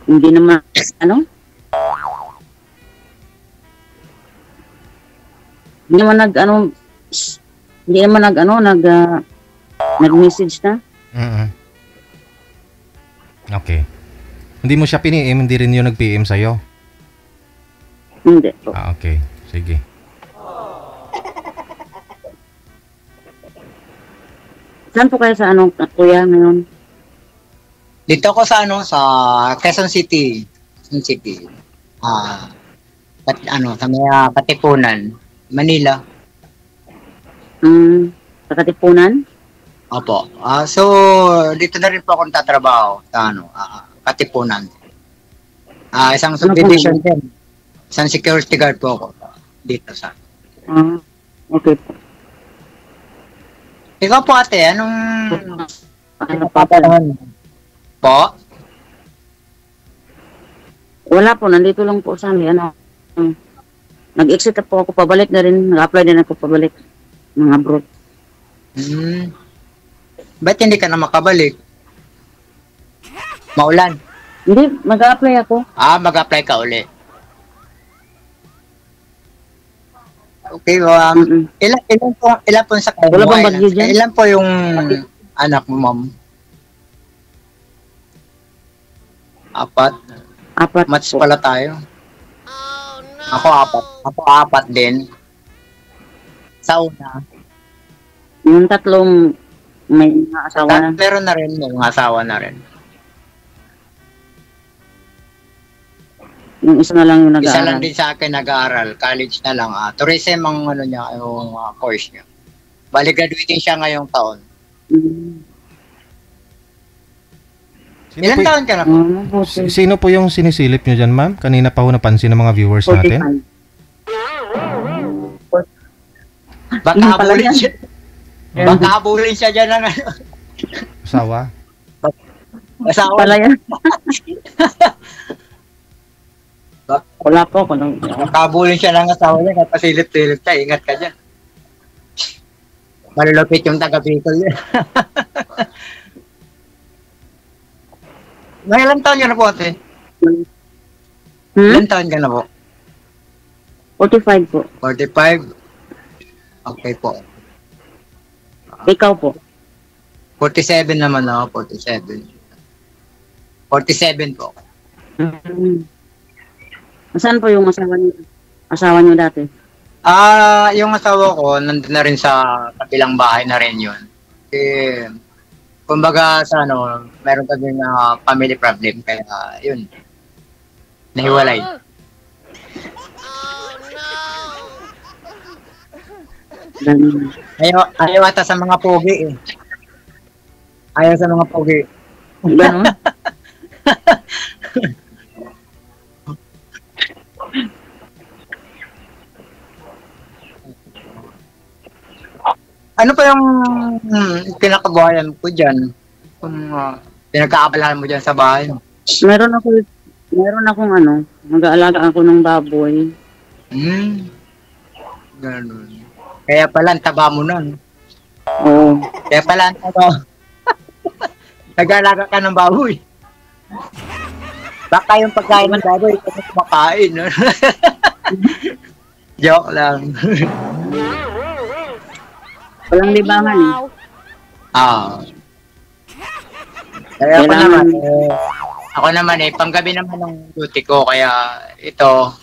Hindi naman, nag-message na. Okay. Hindi mo siya pini-PM, hindi rin yung nag-PM sa'yo? Hindi po. Okay. Sige. Saan po kayo sa kuya ngayon? Dito ako sa sa Quezon City. Quezon City. Sa may Katipunan, Manila. Sa Katipunan? Opo. So dito na rin po ako nagtatrabaho sa Katipunan. Isang subdivision din. Isang security guard po ako dito sa. Okay po. Ikaw po ate, anong papalahan po? Wala po, nandito lang po sa amin. Nag-exit po ako pabalik na rin. Nag-apply din ako pabalik ng abroad. Ba't hindi ka na makabalik? Maulan? Hindi, mag-apply ako. Mag-apply ka uli. Okay, ilan po sa wala bang bagyo dyan? Ilan po yung anak mo, ma'am? 4? Match pala tayo. Ako 4 din. Sa una. Yung tatlong may asawa na. Meron na rin, may asawa na rin. Yung isa na lang yung nag-aaral. Isa lang din sa akin nag-aaral. College na lang. Tourism ang yung course niya. Bali, graduating siya ngayong taon. Ilang taon ka na po? Sino po yung sinisilip nyo dyan, ma'am? Kanina pa ho napansin ng mga viewers natin. Baka Yun pala habulin yan. siya. Baka habulin siya dyan ng ano. Asawa? Asawa. Pala yan. Wala po ako nung... Baka habulin siya ng asawa niya. Kapasilip-silip siya. Ingat ka dyan. Malulupit yung taga-Bicol niya. May ilang taon ka na po, ate? Ilang taon ka na po? 45 po. 45? Okay po. Ikaw po. 47 naman ako, 47. 47 po. Saan po yung asawa niyo? Asawa niyo dati? Yung asawa ko, nandun na rin sa kabilang bahay na rin yun. Kumbaga sa ano, meron kami na family problem, kaya yun. Nahiwalay. Ayaw ata sa mga pogi eh. Ayaw sa mga pogi. Ganon? Ano pa yung pinakabuhayan ko dyan? Kung pinagkaabalahan mo dyan sa bahay mo? Meron akong ano, mag-aalaga ako ng baboy. Ganun. Kaya pala, ang taba mo nun. Oo. Kaya pala, ang taba. Nag-aalaga ka ng baboy. Baka yung pagkain ng baboy, ito mo kumakain. No? Joke lang. Walang libangan eh. Kaya ako naman panggabi naman ng duty ko, kaya ito,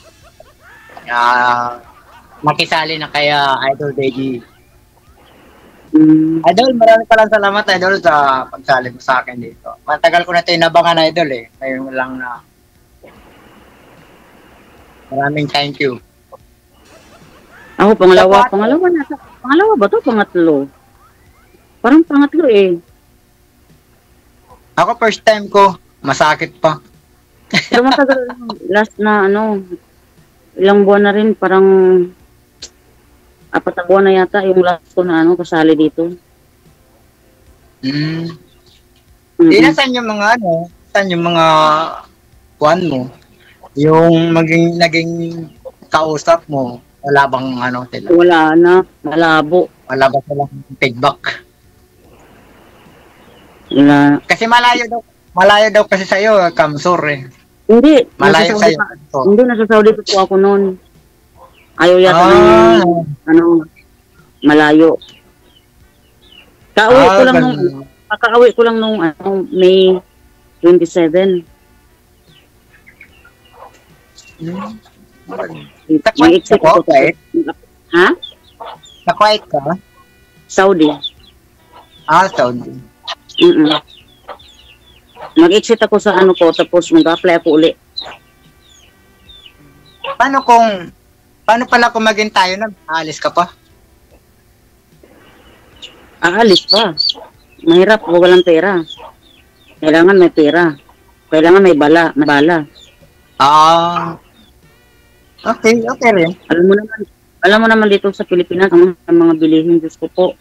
makisali na kaya Idol Deji. Idol, marami palang salamat, Idol, sa pagsali mo sa akin dito. Matagal ko na ito inabangan, Idol eh. Ngayon lang na. Maraming thank you. Ako, pangalawa ba to? Pangatlo? Parang pangatlo eh. Ako first time ko, masakit pa. Pero matagal, last na ano, ilang buwan na rin, parang 4 na buwan na yata yung last ko na ano, kasali dito. Saan yung mga ano, saan yung mga kuwan mo? Yung naging kausap mo, wala bang ano sila? Wala na, malabo. Wala ba silang feedback? Wala. Kasi malayo daw kasi sa'yo, Kamsur eh. Hindi. Malayo sa'yo. Hindi, nasa Saudi po ako noon. Ayaw yata ng, ano, malayo. Kakauwi ko lang nung May 27. Sa Kuwait ka po? Ha? Sa Kuwait ka? Saudi. Saudi. Mag-exit ako sa ano ko, tapos mag-apply ako uli. Paano pala kung maging tayo na, aalis ka pa? Aalis pa. Mahirap, walang pera. Kailangan may pera. Kailangan may bala. Okay rin. Alam mo naman dito sa Pilipinas, ang mga bilihin, Diyos ko po.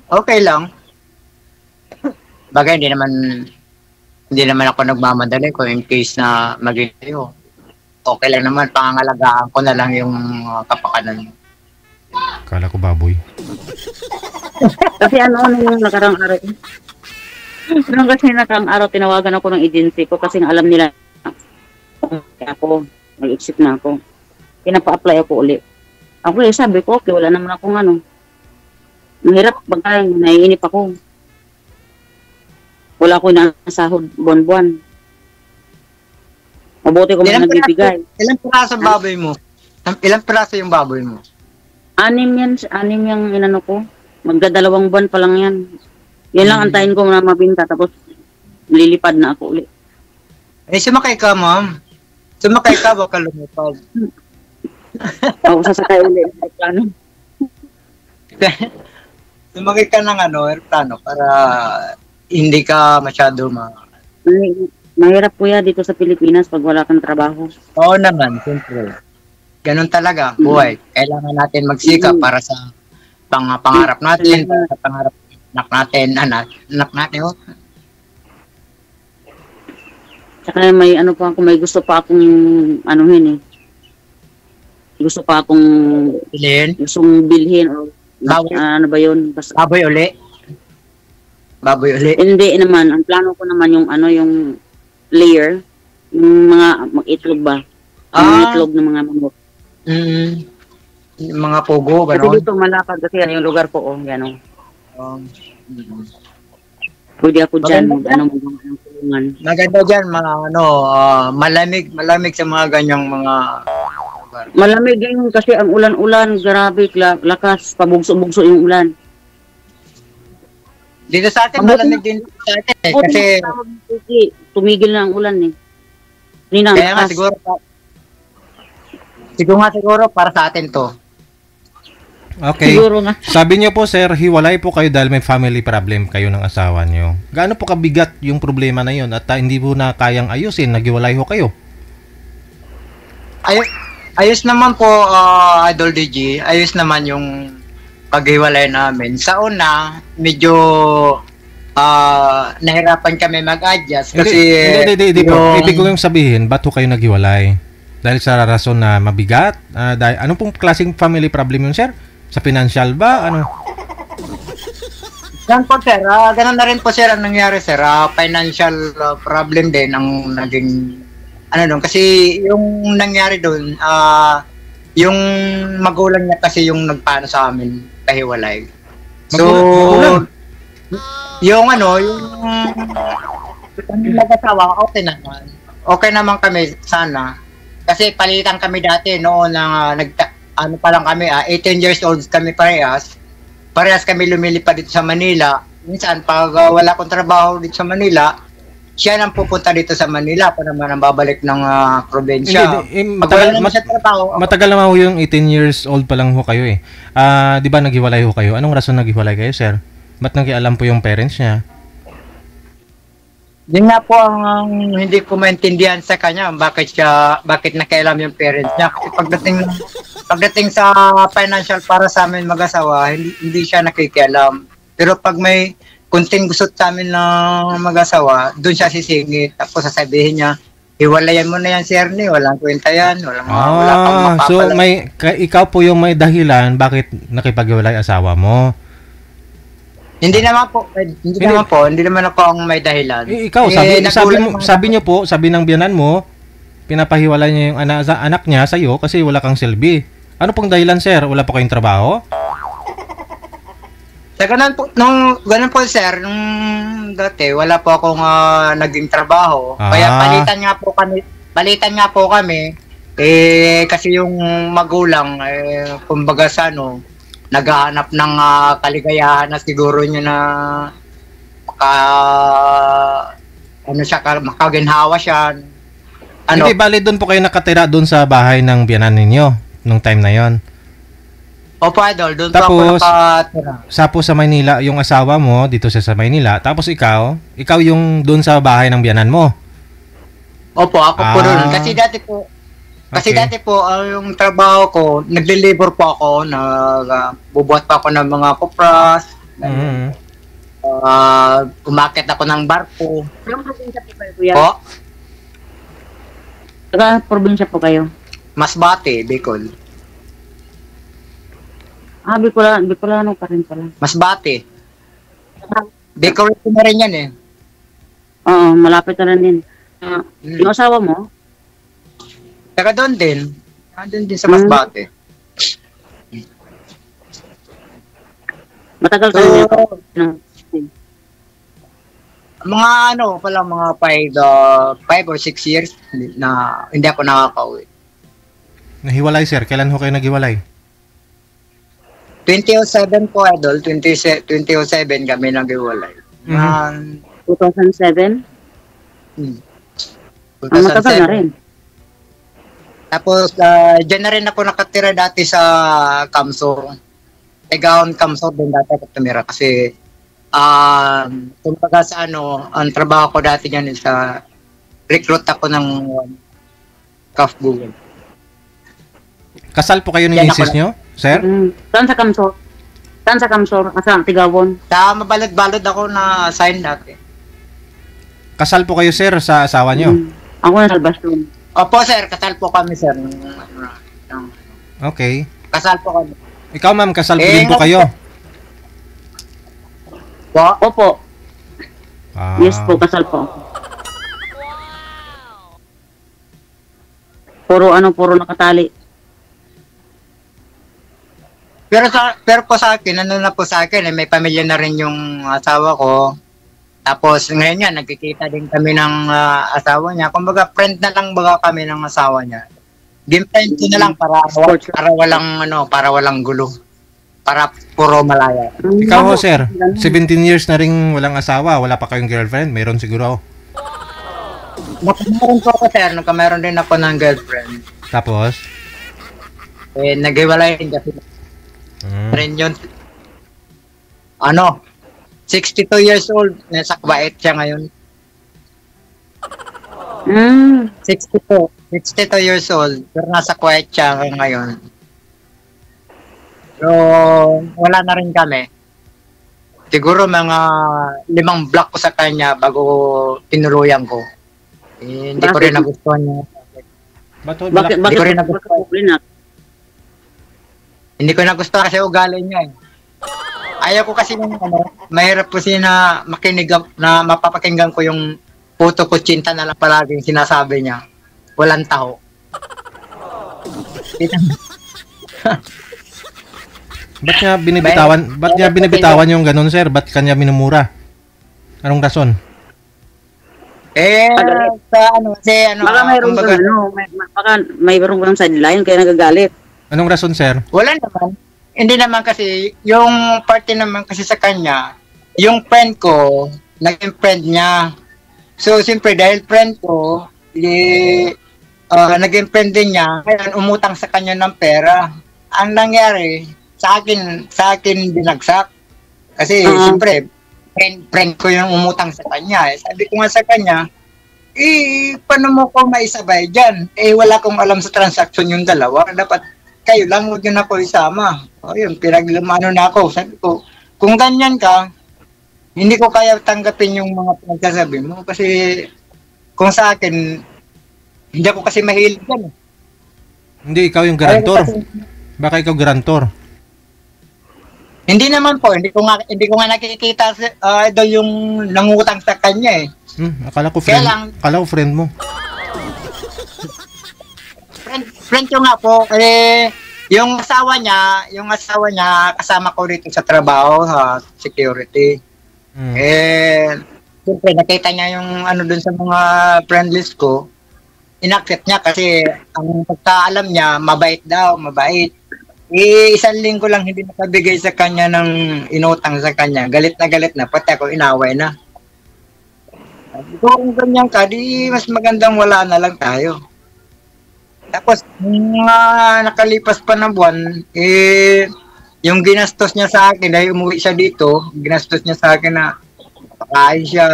Okay lang. Bagay, hindi naman ako nagmamadali kung in case na maging tayo. Okay lang naman, pangangalagaan ko na lang yung kapakanan. Kala ko baboy. Kasi ano yung nakarang araw. Nakarang araw, tinawagan ako ng agency ko kasi alam nila ako, mag-exit na ako. Pinapa-apply ako uli. Ako sabi ko, okay, wala naman akong ano. Mahirap pagkain, naiinip ako. Wala ko na sahod buwan-buwan. Mabuti ko man nagbibigay. Ilang piraso baboy mo? Ilang piraso yung baboy mo? 6 yung inano ko. Magdadalawang buwan pa lang yan. Yan lang antayin ko na mabinta, tapos lilipad na ako ulit. Sumakay ka, ma'am. Sumakay ka, baka lumipad. Ako sasakay ulit. Sumakay ka ng aeroplano para hindi ka masyado Mahirap kuya dito sa Pilipinas pag wala kang trabaho. Oo naman, siyempre. Ganun talaga, buhay. Kailangan natin magsikap para sa pangarap natin, para sa pangarap anak natin. Oh. Saka may ano pa ako, may gusto pa akong anuhin eh. Gusto pa akong gustong bilhin o ano ba yun? Basta, Baboy uli. hindi naman. Ang plano ko naman yung yung layer. Yung mga mag-itlog ba? Yung itlog ng mga manok. Yung mga pugo, Kasi gano'n. dito malapad kasi yung lugar ko, gano'n. Pwede ako dyan, tulungan. Maganda dyan, mga malamig sa mga ganyang mga lugar. Malamig yun kasi ang ulan-ulan, grabe, lakas, pabugso-bugso yung ulan. Dito sa atin, malamig din sa atin eh. Kasi, tumigil na ang ulan eh. Kaya nga siguro para sa atin to. Okay. Sabi niyo po, sir, hiwalay po kayo dahil may family problem kayo ng asawa niyo. Gaano po kabigat yung problema na yun at hindi po na kayang ayusin, naghiwalay ho kayo? Ayos naman po, Idol DG. Ayos naman yung paghiwalay namin. Sa una, medyo nahirapan kami mag-adjust kasi Hindi po. Ibig ko yung sabihin, ba't ho kayo naghiwalay? Dahil sa rason na mabigat? Dahil, anong pong klaseng family problem yun, sir? Sa financial ba? Ano? Ganun po, sir. Ganun na rin po, sir, ang nangyari, sir. Financial problem din ang naging doon. Kasi yung nangyari doon, yung magulang niya kasi yung nagpaano sa amin, pahiwalay. So, yung nag-asawa, okay naman. Okay naman kami, sana. Kasi palitan kami dati noon na pa lang kami, 18 years old kami parehas. Parehas kami lumilipad dito sa Manila. Minsan, pag wala akong trabaho dito sa Manila, siya nang pupunta dito sa Manila. Ako naman ang babalik ng probinsya. Matagal naman ho yung 18 years old pa lang ho kayo eh. Di ba naghiwalay ho kayo? Anong rason naghiwalay kayo, sir? Ba't nakialam po yung parents niya? Yun nga po ang hindi ko maintindihan sa kanya bakit nakialam yung parents niya. Kasi pagdating sa financial para sa amin mag-asawa, hindi siya nakikialam. Pero pag may kunting gusto sa amin ng mag-asawa, doon siya sisingit. Tapos sasabihin niya, hiwalayan mo na yan, si Ernie, walang kwenta yan, wala kang mapapala. So ikaw po yung may dahilan bakit nakipaghiwalay asawa mo? Hindi naman ako ang may dahilan. Ikaw, sabi niyo po, sabi ng biyanan mo, pinapahiwalay niya yung anak niya sa iyo kasi wala kang silbi. Ano pong dahilan, sir? Wala pa kayong trabaho? Sa ganun po, sir, nung dati, wala po akong naging trabaho. Kaya palitan nga po kami, kasi yung magulang, kumbaga sa naghahanap ng kaligayahan na siguro niya na makaginhawa siya. Hindi, bali doon po kayo nakatira doon sa bahay ng biyanan ninyo nung time na yon. Opo, Idol, doon po ako nakatira. Tapos sa Maynila, yung asawa mo dito sa Maynila, tapos ikaw yung doon sa bahay ng biyanan mo. Opo, ako po doon. Kasi dati po, yung trabaho ko, nagde-labor po ako, bubuhat pa ako ng mga kupras, umakit ako ng barko. Saan probinsya po kayo, kuya? Po? Saan probinsya po kayo? Masbate, Bicol. Bicolano pa rin pala. Masbate. Bicol na rin yan eh. Oo, malapit na rin din. Yung asawa mo? Taga doon din. Doon din sa Masbate. Matagal ka rin ito. Mga 5 or 6 years na hindi ako nakaka-uwi. Nahiwalay, sir? Kailan ho kayo naghiwalay? 2007 po, Idol. 2007 kami naghiwalay. 2007? 2007. Ang matagal na rin. Tapos, dyan na rin ako nakatira dati sa Kamso. Egaon Kamso din dati ako tumira kasi kumbaga sa ang trabaho ko dati dyan sa recruit ako ng CAF Google. Kasal po kayo ni Yan misis ako. nyo, sir? Saan sa Kamsor? Saan sa Kamsor? Sa Tigawon? Sa mabalad-balad ako na sign dati. Kasal po kayo, sir, sa asawa nyo? Ako na Salvacion. Opo, sir. Kasal po kami, sir. Okay. Kasal po kami. Ikaw, ma'am, kasal po din po kayo? Po? Opo. Ah. Yes po, kasal po. Puro nakatali. Pero po sa akin, ano na po sa akin, may pamilya na rin yung asawa ko. Tapos ngayon nga, nagkikita din kami ng asawa niya. Kumbaga, friend na lang baga kami ng asawa niya. Game friend ko na lang para walang gulo. Para puro malaya. Ikaw ho, sir, 17 years na rin walang asawa, wala pa kayong girlfriend? Meron siguro. Nagkameron po ako, sir. Nagkameron din ako ng girlfriend. Tapos? Naghiwalay rin kasi. Rin yun. 62 years old. Nasa Kuwait siya ngayon. 62 years old. Pero nasa Kuwait siya ngayon. Pero wala na rin kami. Siguro mga 5 block ko sa kanya bago tinuluyan ko. Hindi ko rin nagustuhan niya. Bakit Hindi ko rin nagustuhan. Hindi ko nagustuhan kasi ugali niya eh. Ayaw ko kasi mahirap po siya na makinig na mapapakinggan ko yung puto ko chinta na lang palaging sinasabi niya. Walang taho. Ba't niya binibitawan yung ganun, sir? Ba't kanya minumura? Anong rason? Baka mayroong kang sideline kaya nagagalit. Anong rason, sir? Wala naman. Hindi naman kasi, yung party naman kasi sa kanya, yung friend ko, naging friend niya. So, siyempre, dahil friend ko, naging friend din niya, kaya umutang sa kanya ng pera. Ang nangyari, sa akin binagsak. Kasi, siyempre, friend ko yung umutang sa kanya. Sabi ko nga sa kanya, paano mo ko maisabay dyan? Wala kong alam sa transaction yung dalawa. Dapat kayo lang, huwag nyo na ko isama. O yun, pinaglamano na ako. Sabi ko, kung ganyan ka, hindi ko kaya tanggapin yung mga pinagsasabi mo. Kasi, kung sa akin, hindi ako kasi mahilig yan. Hindi, ikaw yung garantor. Baka ikaw garantor. Hindi naman po, hindi ko nga nakikita doon yung nangutang sa kanya eh. Akala ko friend mo. Friend ko nga po, yung asawa niya, kasama ko dito sa trabaho, sa security. Siyempre, nakita niya yung dun sa mga friend list ko, inaccept niya kasi ang pagkaalam niya, mabait. Isang linggo lang hindi nakabigay sa kanya ng inutang sa kanya. Galit na, pati ako inaway na. Kung ganyan ka, di mas magandang wala na lang tayo. Tapos, nakalipas pa na buwan, yung ginastos niya sa akin, dahil umuwi siya dito, ginastos niya sa akin na pakain siya.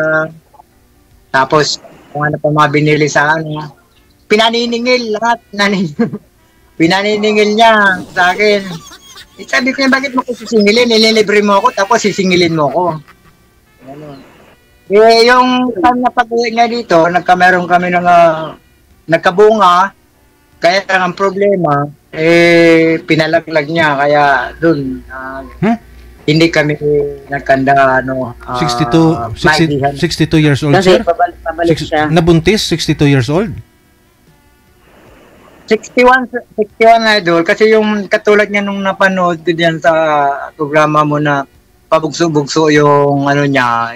Tapos, kung ano pa mga binili sa pinaniningil lahat. Pinaniningil niya sa akin. Sabi ko niya, bakit mo ko sisingilin? Nililibre mo ako, tapos sisingilin mo ako. Yung napag-uwi niya dito, nagkameron kami ng nagkabunga. Kaya ang problema, pinalaglag niya. Kaya dun, hindi kami nagkanda, 62 years old, Kasi sir? pabalik siya. Nabuntis, 62 years old? 61 idol. Kasi yung katulad niya nung napanood ko diyan sa programa mo na pabugso-bugso yung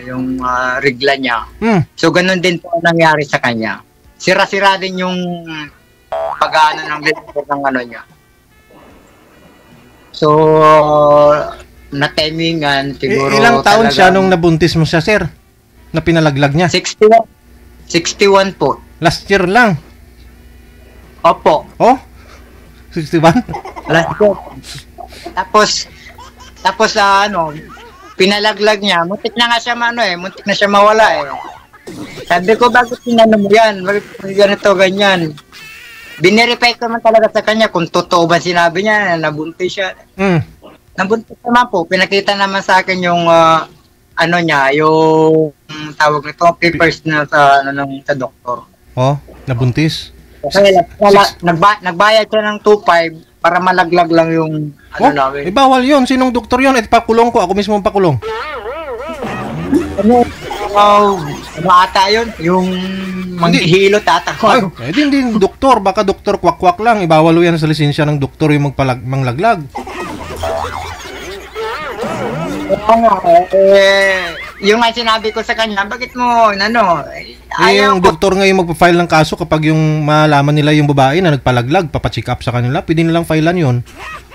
yung regla niya. So ganun din po nangyari sa kanya. Sira-sira din yung pag-aano ng niya. So na-timingan siguro. Ilang taon siya nung nabuntis mo siya, sir? Na pinalaglag niya? 61 po. Last year lang? Opo. Oh? 61? Last year. Tapos pinalaglag niya. Muntik na nga siya muntik na siya mawala eh. Sabi ko, bakit tinanong mo yan? Bakit ganito, ganyan? Binirify ko naman talaga sa kanya kung totoo ba sinabi niya na nabuntis siya. Nabuntis naman po. Pinakita naman sa akin yung ano niya, yung tawag nito, papers na sa doktor. Oh, nabuntis? Kasi nagbayad siya ng 2.5 para malaglag lang yung ano namin. Bawal yun. Sinong doktor yun? Pakulong ko. Ako mismo ang pakulong. Ano ata yun? Yung manghihilot ata ko. Hindi doktor. Baka doktor kwak-kwak lang. Ibawalo yan sa lisensya ng doktor yung manglaglag. Yung nga sinabi ko sa kanya, bakit mo, yung doktor ngayon magpa-file ng kaso kapag yung malaman nila yung babae na nagpalaglag, papacheck up sa kanila, pwede nilang filean yun.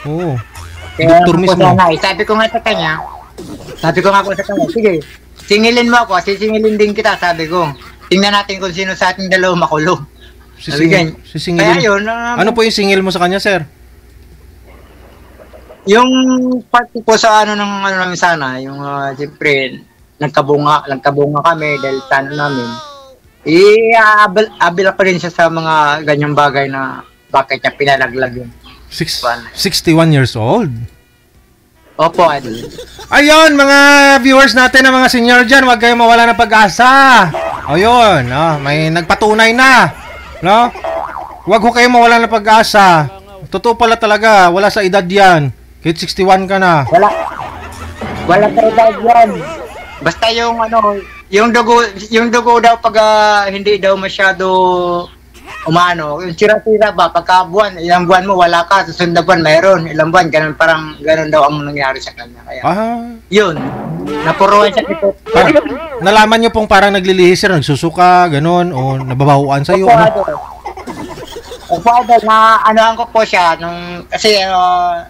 Oo. Doktor mismo. Sabi ko nga po sa kanya, sige, singilin mo ako, sisingilin din kita, sabi ko. Tingnan natin kung sino sa ating dalawa makulong. Sisingilin. Kaya yun, ano po yung singil mo sa kanya, sir? Yung party po sa namin sana, yung siyempre, nagkabunga kami dahil sa namin. Abil ko rin siya sa mga ganyang bagay na bakit niya pinalaglag yun. 61 years old? Opo, Idol. Ayun, mga viewers natin na mga senior dyan, huwag kayong mawala ng pag-asa. Ayun, may nagpatunay na. No? Huwag ho kayong mawala ng pag-asa. Totoo pala talaga, wala sa edad yan. Kahit 61 ka na. Wala sa edad yan. Basta yung yung dugo daw pag hindi daw masyado yung sira-sira ba, pagka buwan, ilang buwan mo wala ka, susunod na buwan mayroon, ilang buwan, ganun daw ang nangyari sa kanya. Kaya, yun, napuruan siya ito. Nalaman nyo pong parang naglilihis sir, nagsusuka, ganun, o nababahuan sa'yo? Father, na anuhan ko po siya nung kasi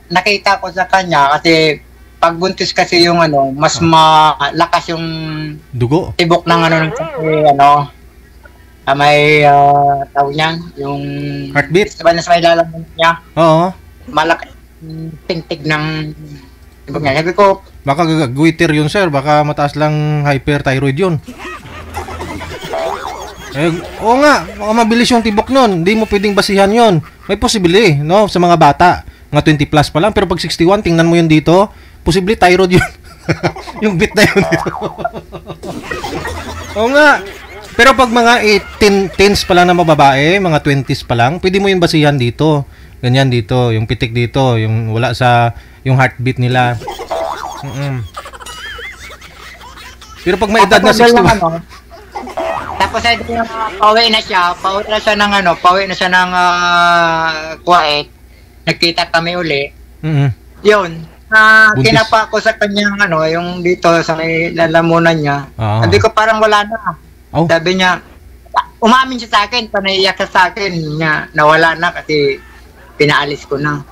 nakita ko sa kanya kasi pag buntis kasi yung mas malakas yung dugo tibok ng may tawag niyan yung heartbeat sa may lalaman niya. Oo. Malakas tingtig ng tibok niya. Sabi ko baka goiter yun sir, baka mataas lang hyperthyroid yun. Oo nga, mabilis yung tibok nun. Hindi mo pwedeng basihan yon. May posible no? Sa mga bata. Mga 20 plus pa lang. Pero pag 61, tingnan mo yun dito. Posible thyroid yun. Yung bit na yun dito. Oo nga. Pero pag mga 10s pa lang na mababae, mga 20s pa lang, pwede mo yung basihan dito. Ganyan dito. Yung pitik dito. Yung wala sa yung heartbeat nila. Pero pag may edad na 61... Tapos ay pauwi na siya ng Kuwait. Nagkita kami uli. Yun. Kinapa ko sa kanyang yung dito sa may lalamunan niya. Sabi ko parang wala na. Sabi niya, umamin siya sa akin, panaiyak siya sa akin niya, nawala na kasi pinaalis ko na.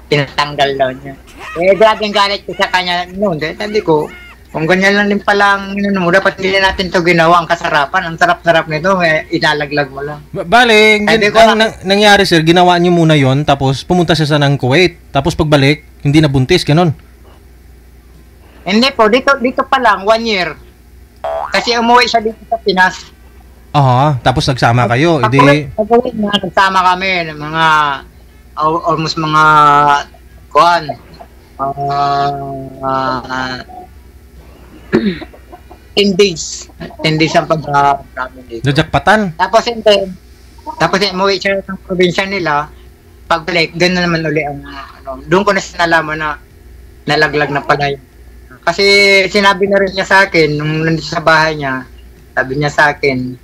Pinatanggal daw niya. Grabing galit ko sa kanya noon. Sabi ko, kung ganyan lang din palang dapat hindi natin to ginawa ang kasarapan. Ang sarap-sarap nito, inalaglag mo lang. Bale, nangyari sir, ginawa niyo muna yon tapos pumunta siya sa ng Kuwait. Tapos pagbalik, hindi na buntis, ganun? Hindi po, dito pa lang, 1 year. Kasi umuwi siya dito sa Pinas. Tapos nagsama kayo. Nagsama kami ng mga, almost mga, 10 days ang pag-harap namin dito. Najakpatan? Tapos umuwi siya ng probinsya nila. Pagbalik, gano'n naman uli ang doon ko na sinalaman na nalaglag na pala yun. Kasi sinabi na rin niya sa akin nung nandito sa bahay niya, sabi niya sa akin,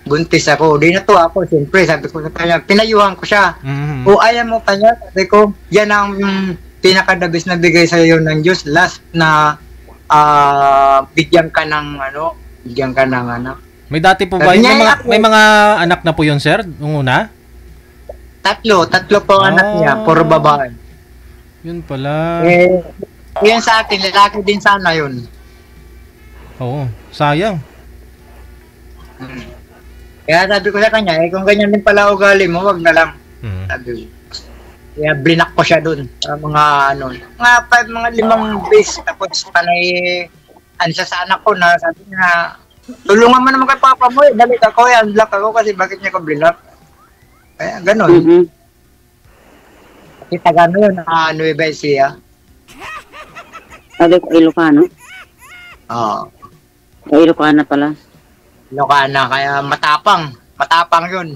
buntis ako. Di na to ako, siyempre, sabi ko sa kanya, pinayuhan ko siya. O ayaw mo kanya, sabi ko, yan ang pinakadabis na bigay sa iyo ng Diyos, last na bigyan ka ng anak. May dati po ba? May mga anak na po yun, sir? Nung una? Tatlo po anak niya, puro babae. Yun pala. Yun sa akin, lalaki din sana yun. Oo, sayang. Kaya sabi ko sa kanya, kung ganyan din pala ugali mo, wag na lang. Sabi ko. Kaya blinak ko siya dun sa mga mga 5 base tapos panay siya sa anak ko na sabi niya tulungan mo naman kay papa mo dali ako unblock ako kasi bakit niya ko blinak Kaya ganon. Mm-hmm. Kasi taga ano yun, Nueva Ecija. Sabi ko, Ilocano. Oo. Ilocana pala. Ilocana, kaya matapang. Matapang yun.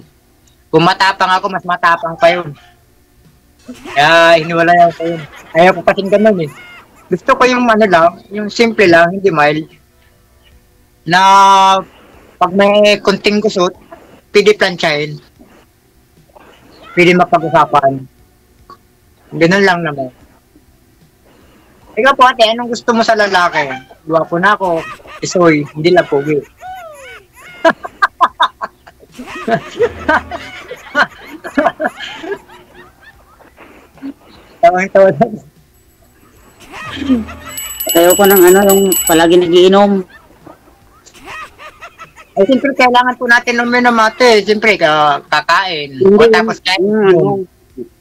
Kung matapang ako, mas matapang pa yun. Kaya hiniwalayan ko yun. Ayaw ko kasing ganun eh. Gusto ko yung ano lang, yung simple lang, hindi mild. Na pag may kunting kusot, pwede plansyahin. Pwede mapag-usapan. Ganun lang naman. Ikaw po ate, anong gusto mo sa lalaki? Guwapo na ako, isoy, hindi lang pogi. Tawang-tawa na. Ayoko ng ano, yung palagi nagiinom. Ay, siyempre, kailangan po natin uminom ate. Siyempre, kakain. Hindi, O tapos kain.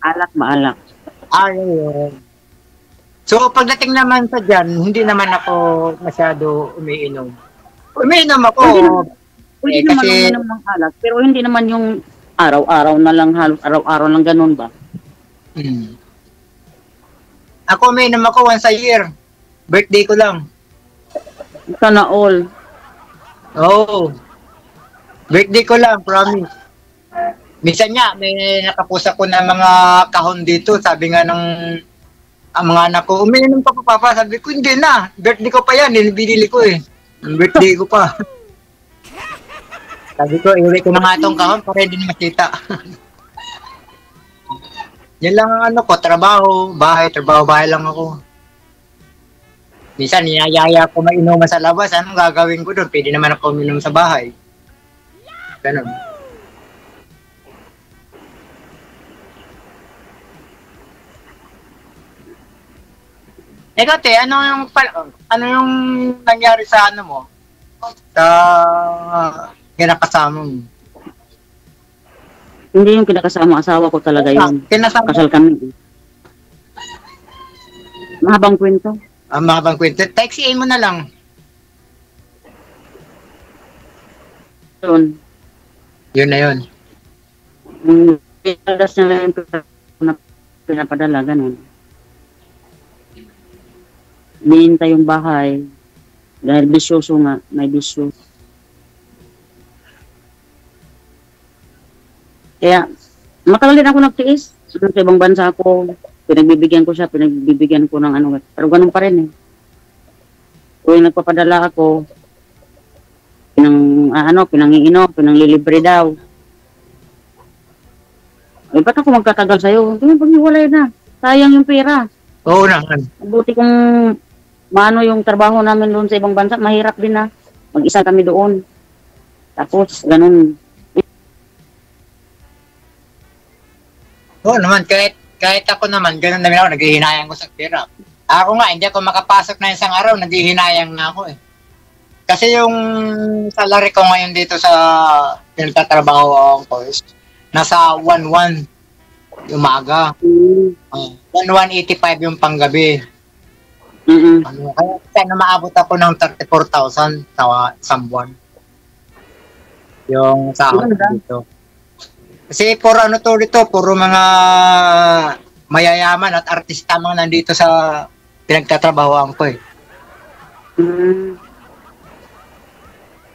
Alak, maalak. Ayun. So, pagdating naman sa dyan, hindi naman ako masyado umiinom. Umiinom ako. Pwede naman uminom ng alak, pero hindi naman yung araw-araw na lang, halos araw-araw lang ganun ba? Ako umiinom ako once a year. Birthday ko lang. Sana all. Oo. Birthday ko lang, promise. Minsan nga, may nakapusa ko na mga kahon dito. Sabi nga ng ang mga anak ko, umiinom ka pa, Papa. Sabi ko, hindi na. Birthday ko pa yan. Binili ko eh. Birthday ko pa. Sabi ko, iwi ko na nga itong kahon para hindi makita. Yan lang ang ano ko, trabaho, bahay lang ako. Minsan, niyayaya ko mainuman sa labas. Anong gagawin ko doon? Pwede naman ako uminom sa bahay. Ganun. Ikaw, te, ano yung nangyari sa ano mo? Sa kinakasama mo? Hindi yung kinakasama, asawa ko talaga yun. Kasal kami. Mahabang kwento. Mahabang kwento. Textiin mo na lang. Yun. Yun na yun. Pinadas na lang yung pinapadala, ganun. Nihintay yung bahay. Dahil bisyoso nga, may bisyo. Kaya, matagal din ako nagtiis. Sa ibang bansa ako, pinagbibigyan ko siya, pinagbibigyan ko ng ano. Pero ganun pa rin eh. Kung nagpapadala ako, pinangiinom, pinanglilibre daw. Eh, ba't ako magtatagal sa'yo? Pag-iwalay na. Sayang yung pera. Oo naman. Buti kung maano yung trabaho namin doon sa ibang bansa, mahirap din na. Mag-isa kami doon. Tapos, ganun. Oo naman, kahit ako naman, ganun namin ako, naghihinayang ko sa pera. Ako nga, hindi ako makapasok na isang araw, naghihinayang na ako eh. Kasi yung salary ko ngayon dito sa pinagtatrabaho ko is nasa 1,100 umaga. 1,185 yung panggabi. Kaya na maabot ako ng 34,000 sa isang buwan. Yung sahod dito. Kasi puro ano to dito, puro mga mayayaman at artista mga nandito sa pinagtatrabahoan ko eh.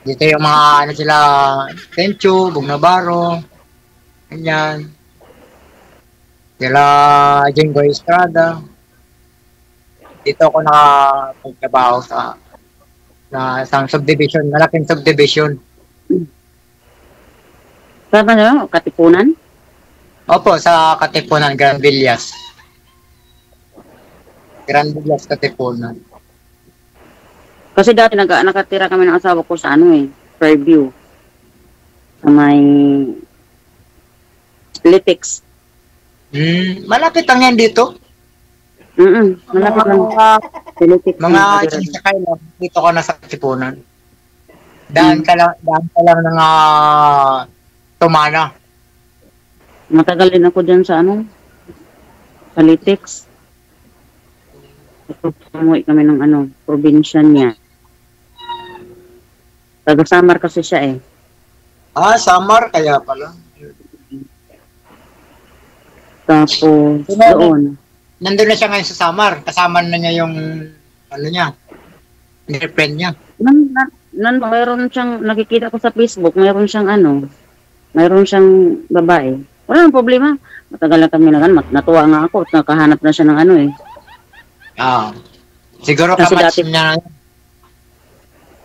Dito yung mga ano sila, Tencho, Bugnabaro, ganyan. Sila Jingo Estrada. Dito ako nakapagtrabaho sa isang subdivision, malaking subdivision. Saan ba Katipunan? Opo, sa Katipunan, Grand Villas. Grand Villas, Katipunan. Kasi dati nakatira kami ng asawa ko sa Fairview. Sa may Litix. Malapit lang yan dito. Malapit lang. Mga chinsakay lang, dito ko na sa Katipunan. Daan ka lang ng Tumana. Matagal din ako dyan sa sa Litix. Umuwi kami ng probinsya niya. Taga Samar kasi siya eh. Samar kaya pala. Tapos, doon. Nandun na siya ngayon sa Samar. Kasama na niya yung, ano niya, girlfriend niya. Mayroon siyang, nakikita ko sa Facebook, mayroon siyang babae. Wala nang problema. Matagal na kami natuwa nga ako at nakahanap na siya ng ano eh. Siguro kamatch niya.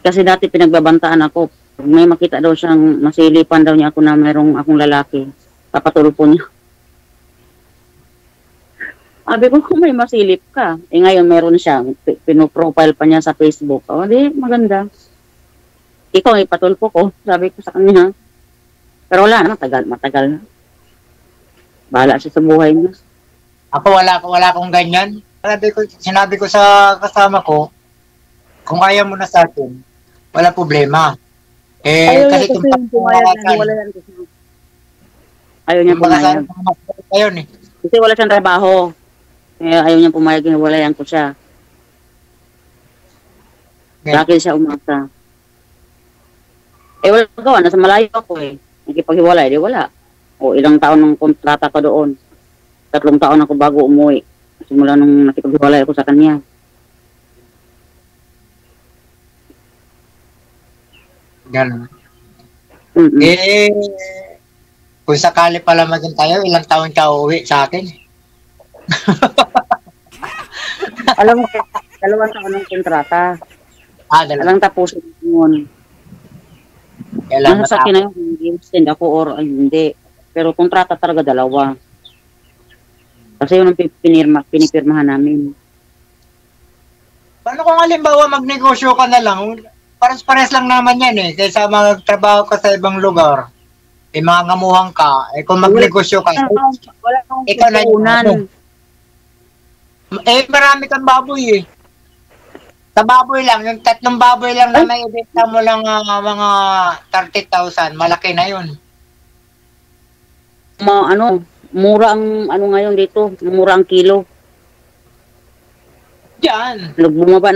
Kasi dati pinagbabantaan ako. Pag may makita daw siyang masilipan daw niya ako na mayroong akong lalaki, papatulpo niya. Sabi ko, kung may masilip ka. Ngayon meron siya, pinoprofile pa niya sa Facebook. Di, maganda. Ikaw, ipatulpo ko. Sabi ko sa kanya. Pero wala na, matagal na. Bahala siya sa buhay niya. Ako, wala akong ganyan. Sinabi ko sa kasama ko, kung ayaw mo na sa akin, wala problema. Kasi kung ayaw niya pumayag. Kasi wala siyang trabaho. Ayaw niya pumayag, hiwalayan ko siya. Bakit siya umasa? Wala gawa, nasa malayo ako eh. Nakipaghiwalay, di wala. Ilang taon ng kontrata ko doon. 3 taon ako bago umuwi. Simula nung nakipaghiwalay ako sa kanya. Ganun. Kung sakali pala maging tayo, ilang taon ka uuwi sa akin? Alam mo, 2 taon ng kontrata. Alang tapusin yun. Nasa sa akin na yun, hindi extend ako or hindi. Pero kontrata talaga 2. Kasi yun ang pinipirmahan namin. Paano kung halimbawa magnegosyo ka na lang? Pares-pares lang naman yan eh. Kaysa magtrabaho ka sa ibang lugar. Mga ngamuhang ka. Kung magnegosyo ka. Wala akong ikaw na yun. Marami kang baboy eh. Sa baboy lang, yung 3 baboy lang na may ibenta mo lang mga 30,000, malaki na yun. Mura ang ngayon dito, mura ang kilo. Diyan. Bumaba.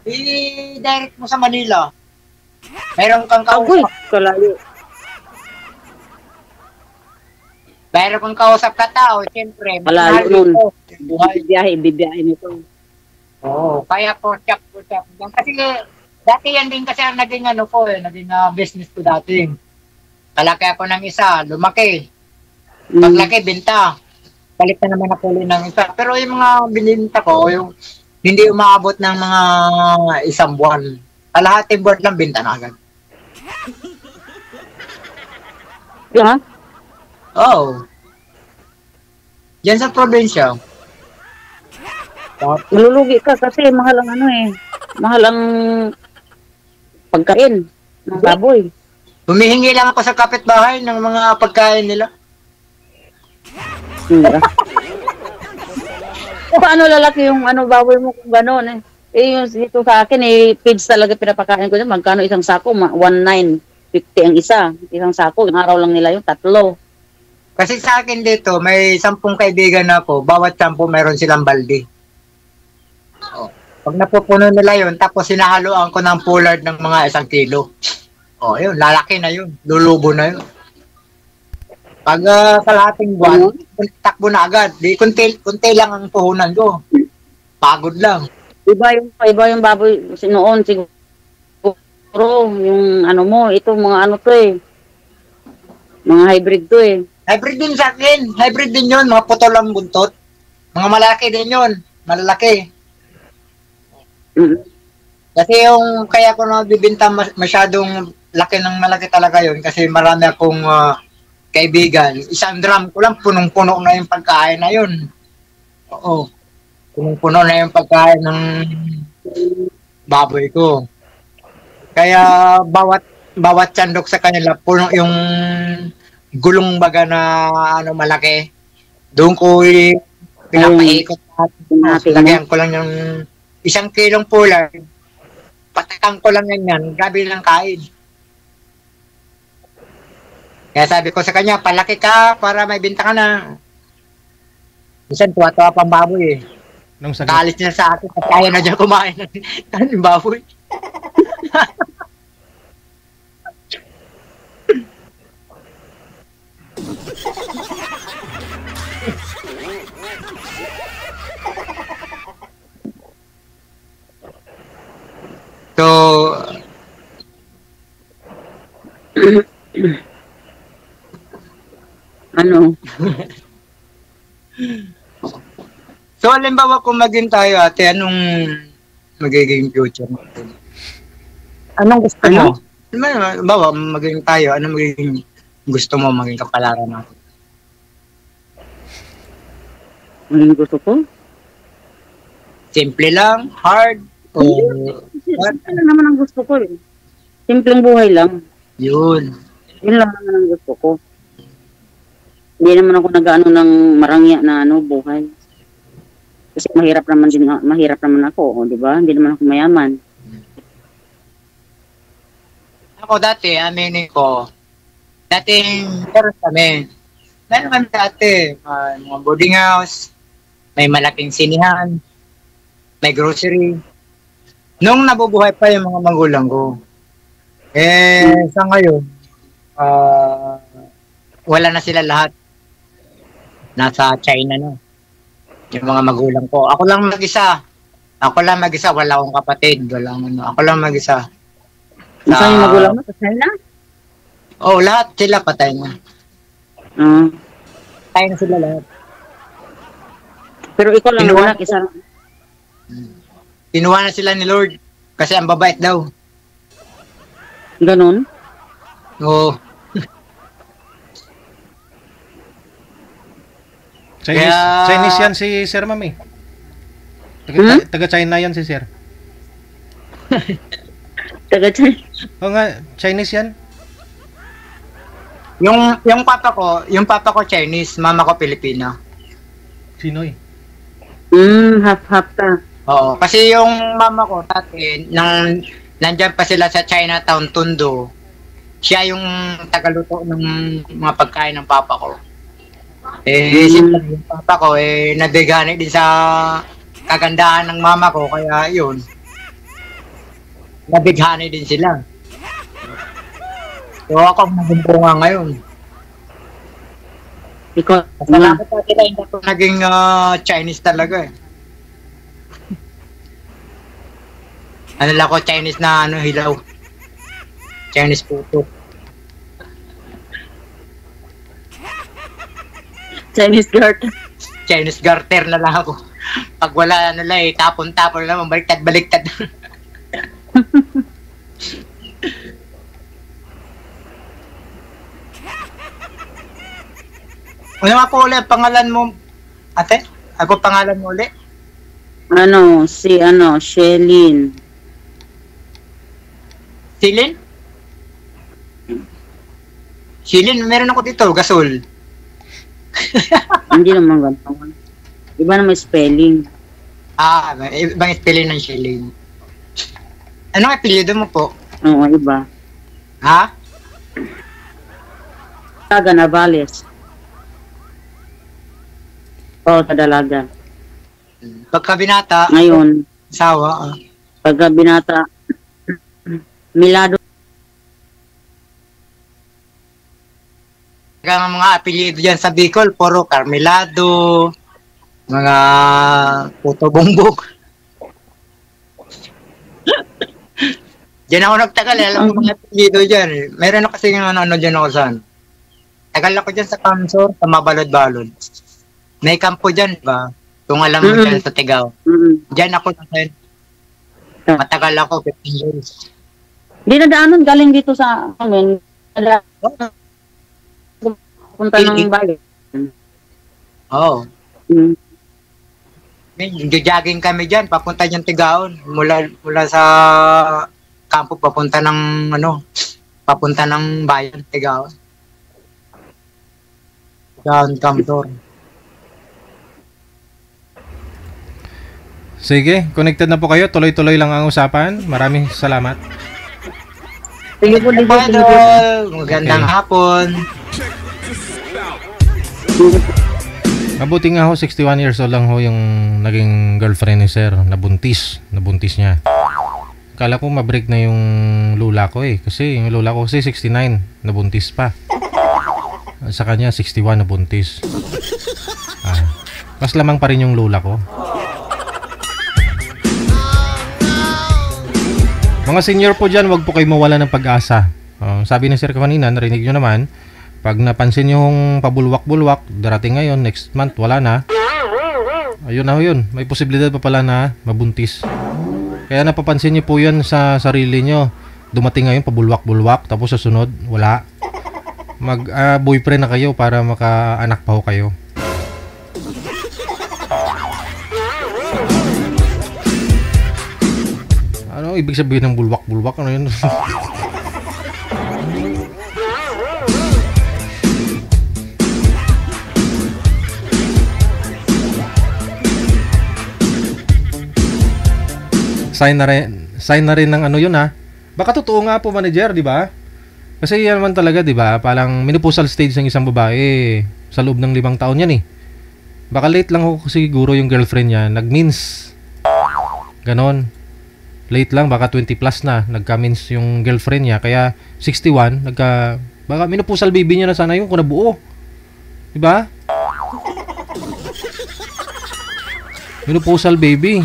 Direct mo sa Manila. Meron kang kausap. Kalayo. Meron kang kausap ka tao, siyempre. Malayo nun. Bibiyahe nito. Kaya po, chap. Kasi dati yan din kasi ang naging naging business ko dati. Kalaki ako ng isa, lumaki. Paglaki, binta. Balik na naman ako ng isa. Pero yung mga bininta ko, yung hindi umaabot ng mga 1 buwan. Kalahating buwan lang, binta na agad. Yeah? Yan sa probinsya. Malulugi ka kasi mahal ang mahal ang pagkain ng baboy. Humihingi lang ako sa kapitbahay ng mga pagkain nila. Paano lalaki yung baboy mo kung gano'n yung dito sa akin feeds talaga pinapakain ko. Magkano isang sako? 1,950 ang isang sako. Yung araw lang nila yung 3. Kasi sa akin dito, may 10 kaibigan ako. Bawat 10 mayroon silang balde. Pag napupuno nila yun, tapos sinahaluan ko ng pullard ng mga 1 kilo. Yun, lalaki na yun. Lulubo na yun. Pag kalahating buwan, takbo na agad. Di, kunti lang ang puhunan ko. Pagod lang. Iba yung baboy noon siguro. Yung ito, mga mga hybrid to eh. Hybrid din sa akin. Hybrid din yun. Mga putol ang buntot. Mga malaki din yun. Malalaki. Kasi yung kaya ko nabibinta masyadong laki ng malaki talaga yun kasi marami akong kaibigan. 1 drum ko lang punong-puno na yung pagkain na yun. Punong-puno na yung pagkain ng baboy ko. Kaya bawat sandok sa kanila puno yung gulong baga na malaki. Doon ko pinapaikot lagyan ko lang yung 1 kilong pullard. Patakang ko lang yan. Grabe lang kain. Kaya sabi ko sa kanya, palaki ka para may binta ka na. Minsan, tuwa-tuwa pang baboy eh. Kalis niya sa akin, kaya na dyan kumain ng baboy. Ano? So, halimbawa kung maging tayo, ate, anong magiging future natin? Anong gusto mo? Halimbawa, maging tayo, anong magiging gusto mo maging kapalaran natin? Ang gusto ko? Simple lang? Hard? O Ano naman ang gusto ko eh. Simpleng buhay lang. yun? Yun lang naman ang gusto ko. Hindi naman ako nag-ano ng marangya na buhay. Kasi mahirap naman ako, di ba? Hindi naman ako mayaman. Ako dati, aminin ko, dating meron kami. Meron kami dati, mga boarding house, may malaking sinihan, may grocery. Nung nabubuhay pa yung mga magulang ko, sa ngayon, wala na sila lahat. Nasa China na. Yung mga magulang ko. Ako lang mag-isa. Wala akong kapatid. Ako lang mag-isa. Nasaan yung magulang mo? Sa China? Oo, lahat sila patay na. Patay na sila lahat. Pero ikaw lang anak, isa. Kinuha na sila ni Lord. Kasi ang babait daw. Ganon? Oo. Chinese yan si Sir Mami. Taga China yan si Sir. Taga China? Oo nga, Chinese yan. Yung papa ko Chinese, mama ko Pilipina. Sino eh? Half-half ka. Oo, kasi yung mama ko dati, nandyan pa sila sa Chinatown, Tondo. Siya yung tagaluto ng mga pagkain ng papa ko. Siyempre, yung papa ko, nabigani din sa kagandahan ng mama ko, kaya yun. Nabighani din sila. So ako naging bunga ngayon. Ikaw, salamat sa sila, hindi ako naging Chinese talaga eh. Ano lang ako, Chinese na hilaw. Chinese puto. Chinese garter. Chinese garter na lang ako. Pag wala tapon-tapon naman, baliktad-baliktad. Ano nga po ulit, pangalan mo, ate? Ako pangalan mo ulit? Shelin. Silin? Silin, meron ako dito, gasol. Hindi naman ganun. Iba na may spelling. Ibang spelling ng Shelin. Anong apelyido mo po? Oo, iba. Ha? Taga Navales. Oo, Dalaga. Pagka binata, ngayon, sawa. Pagka binata, Milado. Mga apelyido dyan sa Bicol, puro Carmelado, mga puto bongbong. Diyan ako nagtagal, alam ko mga apelyido dyan. Meron ako kasi ano dyan ako saan. Tagal ako dyan sa Kamsor, sa Mabalod-Balod. May kampo dyan, ba? Kung alam mo dyan sa Tigaw. Dyan ako natin. Matagal ako, 15 years. Hindi nadaanan, galing dito sa amin. Punta ng bayan. Oo. Jogging kami dyan, papunta dyan Tigaon. Mula sa kampo, papunta ng bayan, Tigaon. Tigaon, Kamsor. Sige, connected na po kayo. Tuloy-tuloy lang ang usapan. Maraming salamat. Sige po, magandang hapon. Mabuti nga ho, 61 years old lang ho yung naging girlfriend ni Sir. Nabuntis niya. Kala ko mabreak na yung lula ko eh. Kasi yung lula ko kasi 69, nabuntis pa. Sa kanya 61, nabuntis. Mas lamang pa rin yung lula ko. Mga senior po dyan, wag po kayo mawala ng pag-asa. Sabi ni Sir kanina, narinig nyo naman, pag napansin yung pabulwak-bulwak, darating ngayon, next month, wala na. Ayun na yun. May posibilidad pa pala na mabuntis. Kaya napapansin nyo po yan sa sarili nyo. Dumating ngayon, pabulwak-bulwak, tapos sa sunod, wala. Mag-boyfriend na kayo para maka-anak pa ho kayo. Ano ibig sabihin ng bulwak-bulwak? Ano yun? Sign na rin ng ano yun ha. Baka totoo nga po, manager, di ba? Kasi yan naman talaga, di ba? Parang menopausal stage ng isang babae sa loob ng 5 taon yan eh. Baka late lang ako siguro yung girlfriend niya nag-means. Ganon. Late lang, baka 20 plus na nagka-means yung girlfriend niya. Kaya 61, baka menopausal baby niya na sana yung kung nabuo. Di ba? Menopausal baby.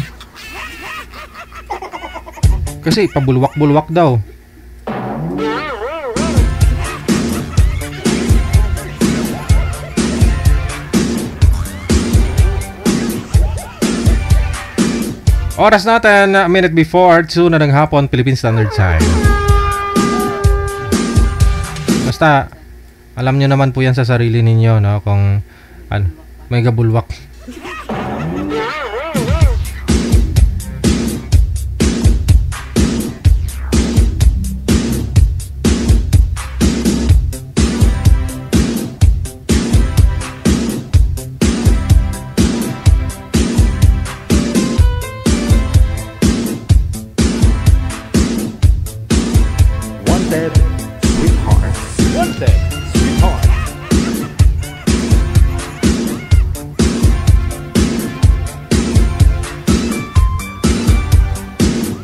Kasi pabulwak-bulwak daw. Oras natin, a minute before 2 na ng hapon, Philippine Standard Time. Basta, alam nyo naman po yan sa sarili ninyo, no? Kung may gabulwak.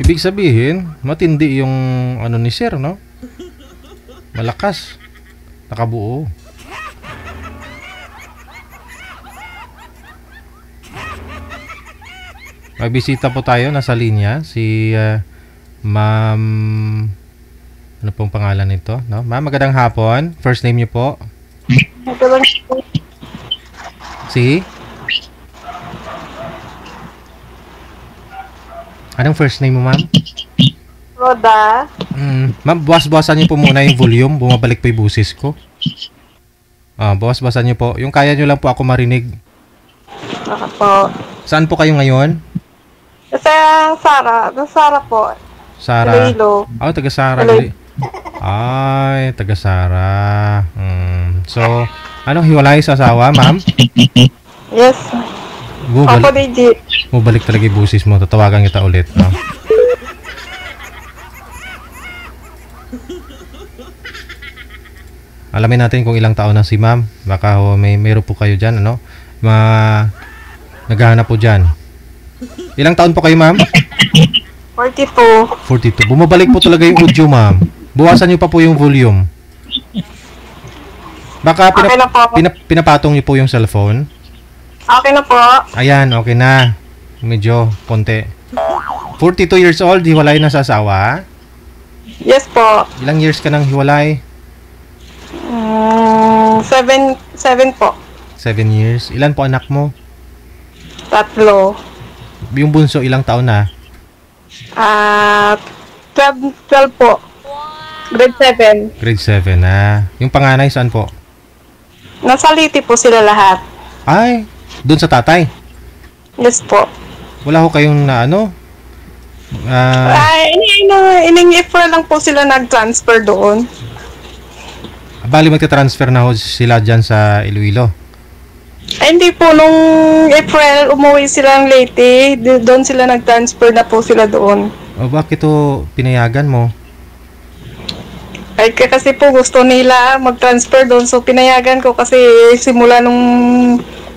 Ibig sabihin, matindi yung ano ni Sir, no? Malakas. Nakabuo. May bisita po tayo, nasa linya. Si Ma'am... Ano pong pangalan nito? No? Ma'am, magandang hapon. First name niyo po? Si? Anong first name mo, ma'am? Roda. Ma'am, buwas-buwasan niyo po muna yung volume. Bumabalik po yung busis ko. Buwas-buwasan niyo po. Yung kaya niyo lang po ako marinig. Baka po. Saan po kayo ngayon? Sa Sara. Sara po. Sara. Iloilo. Taga Sara. Ay, taga Sara. So, anong hiwalay sa asawa, ma'am? Yes. Ako, DJ. Bumabalik talaga yung busis mo. Tatawagan kita ulit, no? Alamin natin kung ilang taon na si ma'am. Baka mayroon po kayo dyan, ano? Naghahanap po dyan. Ilang taon po kayo, ma'am? 42. 42. Bumabalik po talaga yung audio, ma'am. Buwasan niyo pa po yung volume. Baka pinapatong niyo po yung cellphone. Okay na po. Ayan, okay na. Medyo konti. 42 years old, hiwalay na sa asawa? Yes po. Ilang years ka nang hiwalay? 7 po. 7 years. Ilan po anak mo? 3. Yung bunso, ilang taon na? 12 po. Grade 7. Grade 7 na. Yung panganay, saan po? Nasa Liti po sila lahat. Ay, doon sa tatay? Yes po. Wala ko kayong na ano? Ining-refer lang po sila nag-transfer doon. Bali magta-transfer na ho sila dyan sa Iloilo? Ay, hindi po. Nung April, umuwi sila ng Leyte. Doon sila nag-transfer na po sila doon. O bakit to pinayagan mo? Ay, kasi po gusto nila mag-transfer doon. So, pinayagan ko kasi simula nung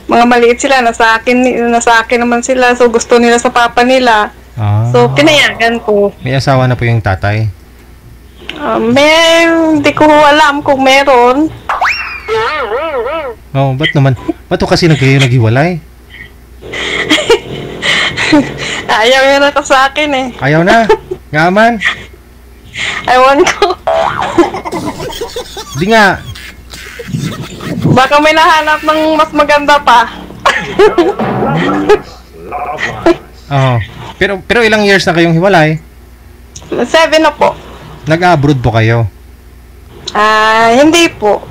mga maliit sila, nasa akin naman sila. So, gusto nila sa papa nila. So, pinayagan ko. May asawa na po yung tatay? Hindi ko alam kung meron. Ba't naman? Ba't kasi naghiwalay? Ayaw yun na sa akin eh. Ayaw na? Nga man? Ewan ko. Di nga. Baka may nahanap ng mas maganda pa. Oo. Pero ilang years na kayong hiwalay? 7 na po. Nag-abroad po kayo? Hindi po.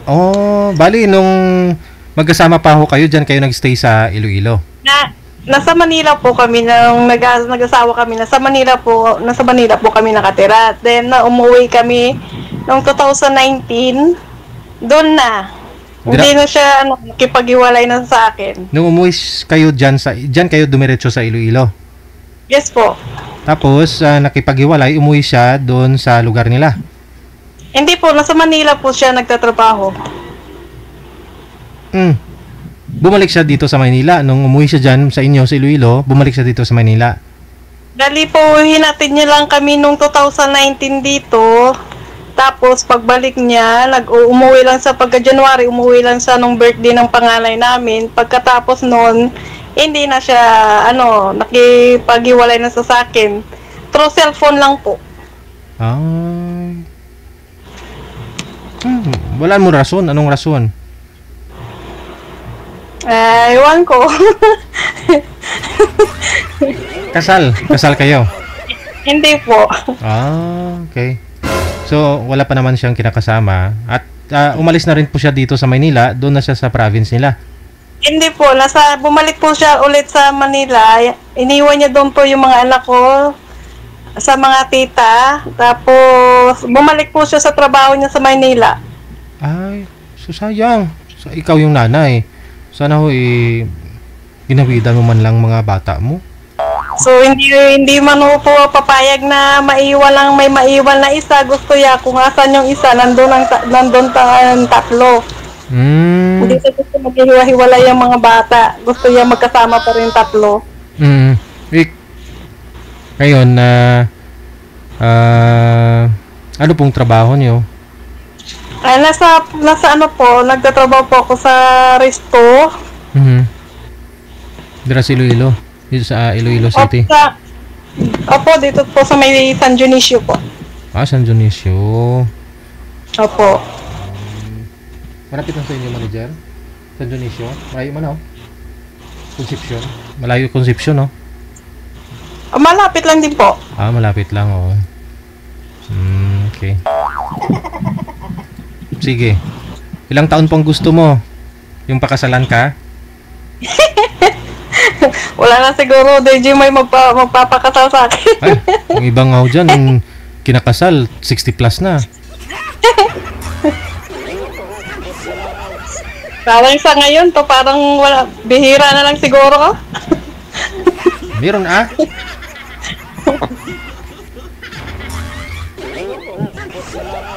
Oh, bali nung magkasama pa ho kayo, dyan kayo nagstay sa Iloilo? Nasa Manila po kami nung nag-asawa kami. Nasa Manila po kami nakatira. Then umuwi kami noong 2019. Doon na. Hindi na siya nakipag-iwalay na sa akin. Nung umuwi kayo dyan kayo dumiretso sa Iloilo? Yes po. Tapos nakipag-iwalay, umuwi siya doon sa lugar nila? Hindi po, nasa Manila po siya nagtatrabaho. Bumalik siya dito sa Manila. Nung umuwi siya dyan sa inyo, sa Iloilo, bumalik siya dito sa Manila. Dali po, hinatid niya lang kami nung 2019 dito. Tapos pagbalik niya, umuwi lang sa pagka-January, umuwi lang sa nung birthday ng panganay namin. Pagkatapos noon, hindi na siya, nakipag-iwalay na sa akin. Through cellphone lang po. Wala mo rason. Anong rason? Ewan ko. Kasal kayo? Hindi po. Okay. So, wala pa naman siyang kinakasama. At umalis na rin po siya dito sa Maynila. Doon na siya sa province nila. Hindi po. Bumalik po siya ulit sa Manila. Iniwan niya doon po yung mga anak ko sa mga tita. Tapos, bumalik po siya sa trabaho niya sa Maynila. Ay, so sayang. So, ikaw yung nanay. Sana ho, ginawidan mo man lang mga bata mo. So, hindi man po papayag na may maiwan na isa. Gusto niya kung asan yung isa, nandun ang tatlo. Hindi siya gusto maghiwa-hiwalay yung mga bata. Gusto niya magkasama pa rin tatlo. Ngayon, ano pong trabaho niyo? Nasa nagtatrabaho po ako sa resto. Dira sa Iloilo? Dito sa Iloilo City? Opo, dito po sa may San Dionisio po. San Dionisio. Opo. Malapit lang sa inyo, manager? San Dionisio? Malayo man, no? Concepcion? Malayo Concepcion, no? Malapit lang din po. Malapit lang, oh. Okay. Sige. Ilang taon pang gusto mo? Yung pakasalan ka? Wala na siguro, DJ may magpapakasal sa akin. Ay, yung ibang nga ho dyan, kinakasal, 60 plus na. Parang sa ngayon to, parang bihira na lang siguro. Meron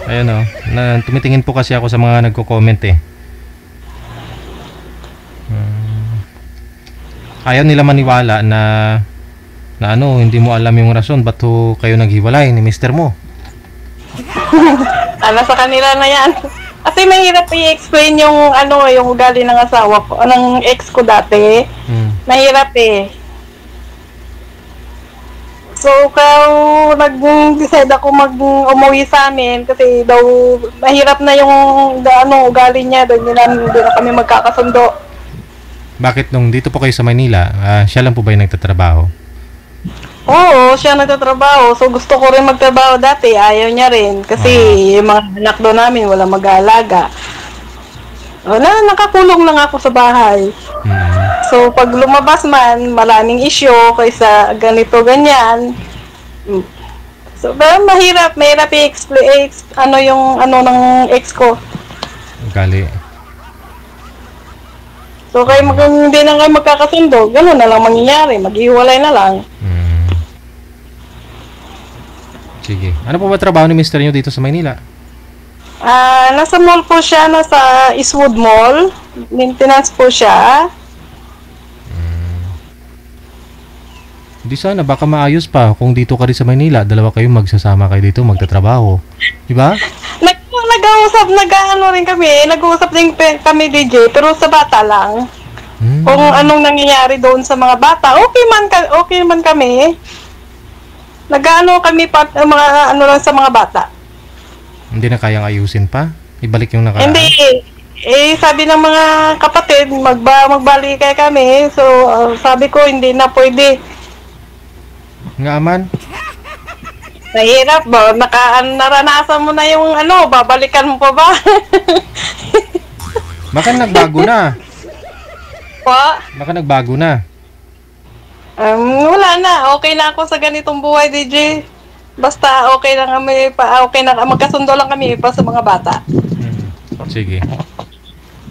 Ayun tumitingin po kasi ako sa mga nagko-comment Ayaw nila maniwala na hindi mo alam yung rason ba't kayo naghiwalay ni mister mo. Sa kanila na yan. Kasi mahirap i-explain yung yung ugali ng asawa ko, ng ex ko dati. Mahirap So, nag-decide ako umuwi sa amin kasi daw mahirap na yung ugali niya, doon na kami magkakasundo. Bakit nung dito po kayo sa Manila, siya lang po ba yung nagtatrabaho? Oo, siya nagtatrabaho. So, gusto ko rin magtrabaho dati. Ayaw niya rin. Kasi yung mga anak doon namin, wala mag-aalaga. Nakakulong lang ako sa bahay. So, pag lumabas man, maraming issue kaysa ganito, ganyan. So, pero mahirap i-explain yung ng ex ko. Gali. So, hindi na kayo magkakasundo, gano'n na lang mangyayari, maghiwalay na lang. Sige. Ano po ba trabaho ni mister nyo dito sa Maynila? Nasa mall po siya, nasa Eastwood Mall. Maintenance po siya. Di sana, baka maayos pa kung dito ka rin sa Maynila, dalawa kayo magsasama kayo dito, magtatrabaho. Diba? Nag-uusap din kami, DJ, pero sa bata lang. Kung anong nangyayari doon sa mga bata, okay man kami. Nag-ano kami mga lang sa mga bata. Hindi na kayang ayusin pa? Ibalik yung nakaraan? Hindi. Sabi ng mga kapatid, magbalikay kami. So, sabi ko, hindi na pwede. Nga man? Nahirap ba? Naranasan mo na yung babalikan mo pa ba? Baka nagbago na. Pa? Baka nagbago na. Wala na. Okay na ako sa ganitong buhay, DJ. Basta okay lang kami, magkasundo lang kami pa sa mga bata. Sige.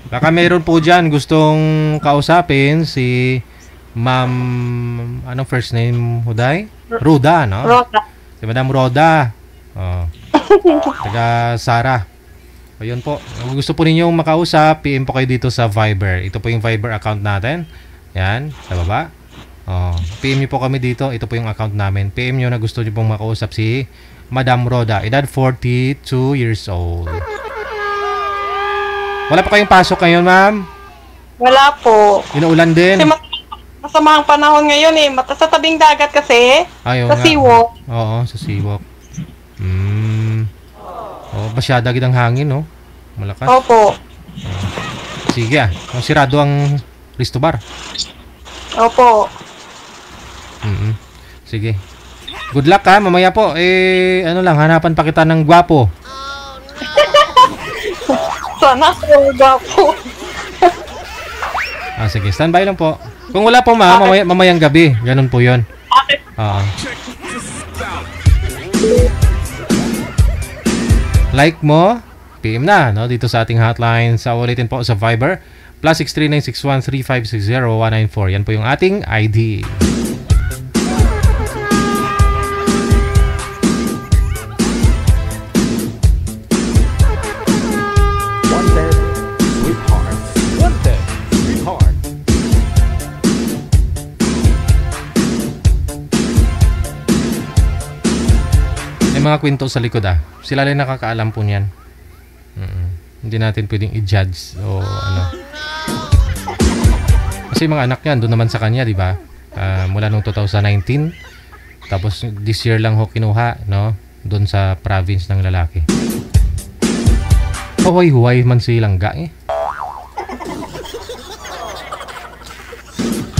Baka meron po dyan gustong kausapin si Ma'am, anong first name, Huday? Roda, no? Roda. Si Madam Roda. Oh. Taga Sara. Ayun po. Kung gusto po ninyong makausap, PM po kayo dito sa Viber. Ito po yung Viber account natin. Yan, sa baba. Oh, PM niyo po kami dito. Ito po yung account namin. PM niyo na gusto niyo pong makausap si Madam Roda. Edad 42 years old. Wala pa kayong pasok ngayon, ma'am? Wala po. Inuulan din? Kasi masama ang panahon ngayon eh. Sa tabing dagat kasi. Ayaw sa nga. seawalk. Oo, sa seawalk. Oh, masyada gid ang hangin, no? Malakas. Opo. Sige ah. Sirado ang resto bar. Opo. Sige. Good luck ha, mamaya po. Hanapan pa kita ng gwapo. Sana ako gwapo. Sige, standby lang po. Kung wala po mamayang gabi. Ganun po yun. Okay. Oo. Like mo, PM na, no? Dito sa ating hotline. Sa ulitin po sa Viber. +639613560-194. Yan po yung ating ID. Mga kwento sa likod sila lang nakakaalam po niyan. Hindi natin pwedeng i-judge o ano. Kasi mga anak niyan doon naman sa kanya, di ba? Mula nung 2019 tapos this year lang ho kinuha, no? Doon sa province ng lalaki. Huway man si Langga eh.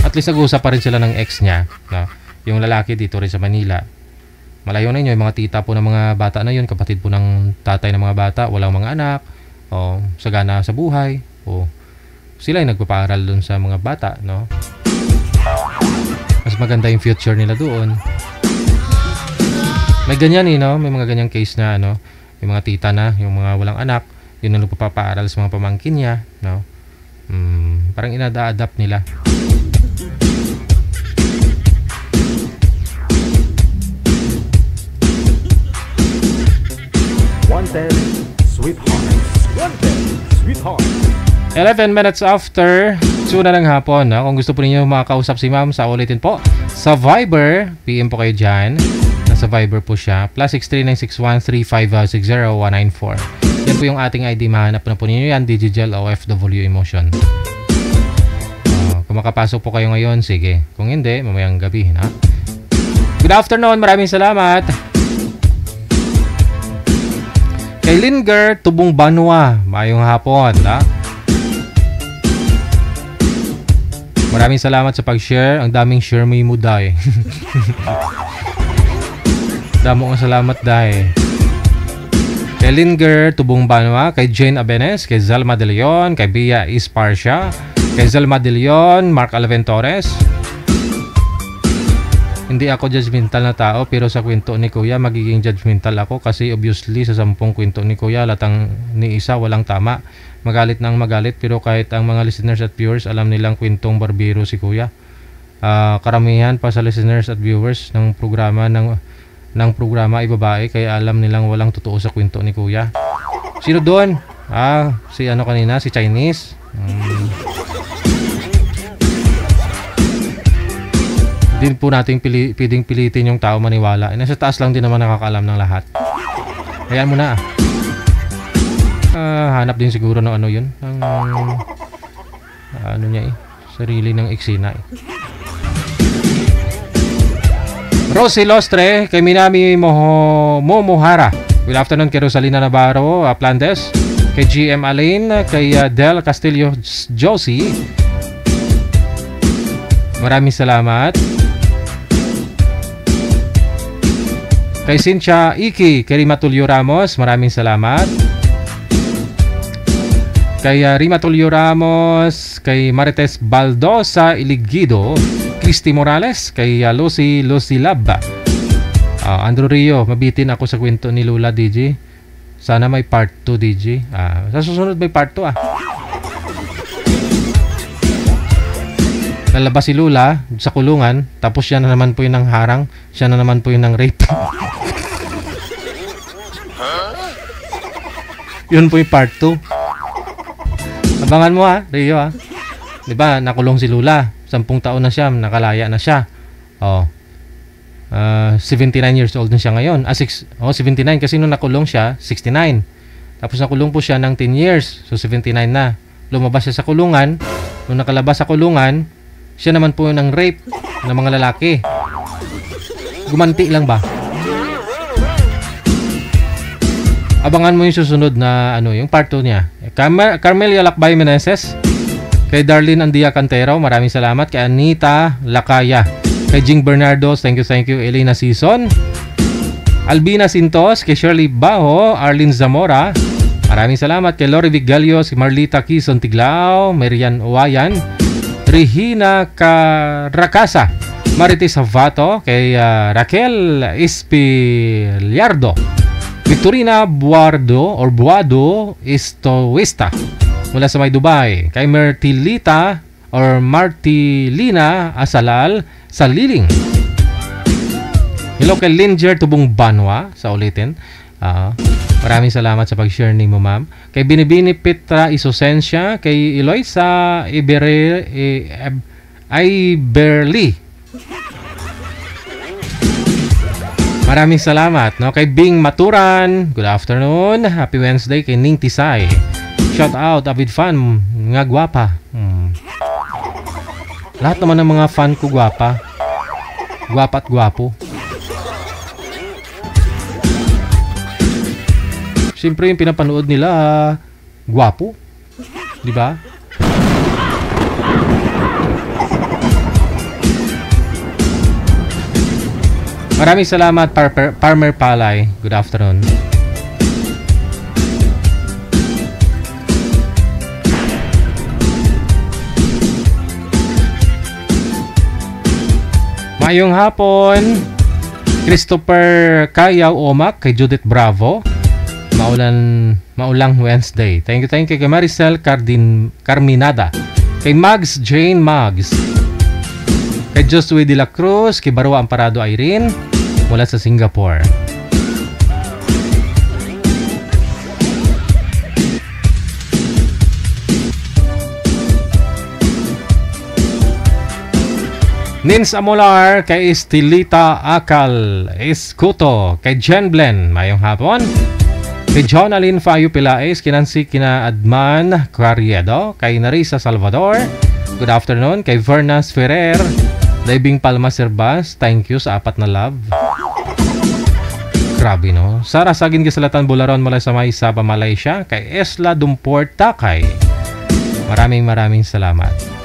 At least nag-uusap pa rin sila ng ex niya, no? Yung lalaki dito rin sa Manila. Malayo na yun, yung mga tita po ng mga bata na yun, kapatid po ng tatay ng mga bata, walang mga anak, sagana sa buhay, sila yung nagpapaaral dun sa mga bata, no? Mas maganda yung future nila doon. May ganyan no? May mga ganyang case na, yung mga tita na, yung mga walang anak, yun ang nagpapaaral sa mga pamangkin niya, no? Parang inada-adapt nila. Wanted, sweetheart. 11 minutes after 2 na ng hapon. Kung gusto po ninyo makakausap si ma'am, sa ulitin po sa Viber, PM po kayo dyan. Nasa Viber po siya. +639613560-194. Yan po yung ating ID. Mahanap na po ninyo yan. Digigel OFW Emotion. Kung makapasok po kayo ngayon, sige. Kung hindi, mamayang gabi. Good afternoon. Maraming salamat. Kay Linger, Tubong Banwa. Mayong hapon. Maraming salamat sa pag-share. Ang daming share mo yung muday. Damo ang salamat dahil. Kay Linger, Tubong Banwa. Kay Jane Abenes. Kay Zalma De Leon. Kay Bia Isparcia. Kay Zalma De Leon. Mark Alvin Torres. Hindi ako judgmental na tao, pero sa kwento ni Kuya magiging judgmental ako kasi obviously sa 10 kwento ni Kuya latang ni isa walang tama. Magalit nang magalit, pero kahit ang mga listeners at viewers alam nilang kwentong barbero si Kuya. Karamihan pa sa listeners at viewers ng programa ay babae, kaya alam nilang walang totoo sa kwento ni Kuya. Sino doon? Si kanina, si Chinese. Din po natin pwedeng pilitin yung tao maniwala. Nasa taas lang din naman nakakaalam ng lahat. Hayaan mo na. Hanap din siguro ng yun. Ng sarili ng eksena Rosie Lostre, kay Minami Momohara. Good afternoon kay Rosalina Navarro, Plandes. Kay GM Alain, kay Del Castillo Josie. Maraming salamat. Kay Cynthia Iki, kay Rima Tulio Ramos, maraming salamat. Kay Rima Tulio Ramos, kay Marites Baldosa Iligido, Christy Morales, kay Lucy Lab. Andrew Rio, mabitin ako sa kwento ni Lula, DJ. Sana may part 2, DJ. Sa susunod may part 2, Lalabas si Lula sa kulungan, tapos siya na naman po yung nangharang, siya na naman po yung nang rape. Yun po yung part 2. Abangan mo Rio Diba, nakulong si Lula. 10 taon na siya, nakalaya na siya. 79 years old na siya ngayon. 79 kasi nung nakulong siya, 69. Tapos nakulong po siya ng 10 years. So 79 na. Lumabas siya sa kulungan. Nung nakalabas sa kulungan, siya naman po ng rape ng mga lalaki. Gumanti lang ba? Abangan mo yung susunod na yung part 2 niya. Carmelia Lakbay Meneses, kay Darlene Andia Cantero, maraming salamat. Kay Anita Lakaya, kay Jing Bernardo, thank you. Elena Sison, Albina Sintos, kay Shirley Baho, Arlene Zamora, maraming salamat. Kay Lori Vigalios, kay Marlita Quizon Tiglao, Marian Owayan, Regina Caracasa, Marites Havato, kay Raquel Espiliardo, Victorina Buado Estoista mula sa May Dubai, kay Martilina Asalal sa Liling. Hello kay Linger Tubong Banwa, sa ulitin. Maraming salamat sa pag-share ni mo, ma'am. Kay Binibini Petra Isosensya, kay Eloisa Iberli. Maraming salamat, Kay Bing Maturan, good afternoon. Happy Wednesday kay Ning Tisay. Shout out, avid fan, nga gwapa. Lahat naman ng mga fan ko gwapa. Gwapa at gwapo. Siyempre yung pinapanood nila, gwapo. Di ba? Maraming salamat, Farmer Palay. Good afternoon. Mayong hapon, Christopher Kayaw Omak, kay Judith Bravo. Maulang Wednesday. Thank you kay Maricel Carminada, kay Mags Jane Mags, kay Josue de la Cruz, kay Barua Amparado Irene mula sa Singapore. Nins Amolar, kay Estilita Akal Escuto, kay Jen Blen, mayong hapon. Kay John Alin Fayo Pilaes, kinansi kina Adman Carriedo, kay Narisa Salvador, good afternoon. Kay Vernas Ferrer, Daibing Palma Serbas, thank you sa 4 na love. Grabe, no? Sara Sagin Gisalatan Bularon mula sa Maysaba, Malaysia, kay Esla Dumport Takay, maraming salamat.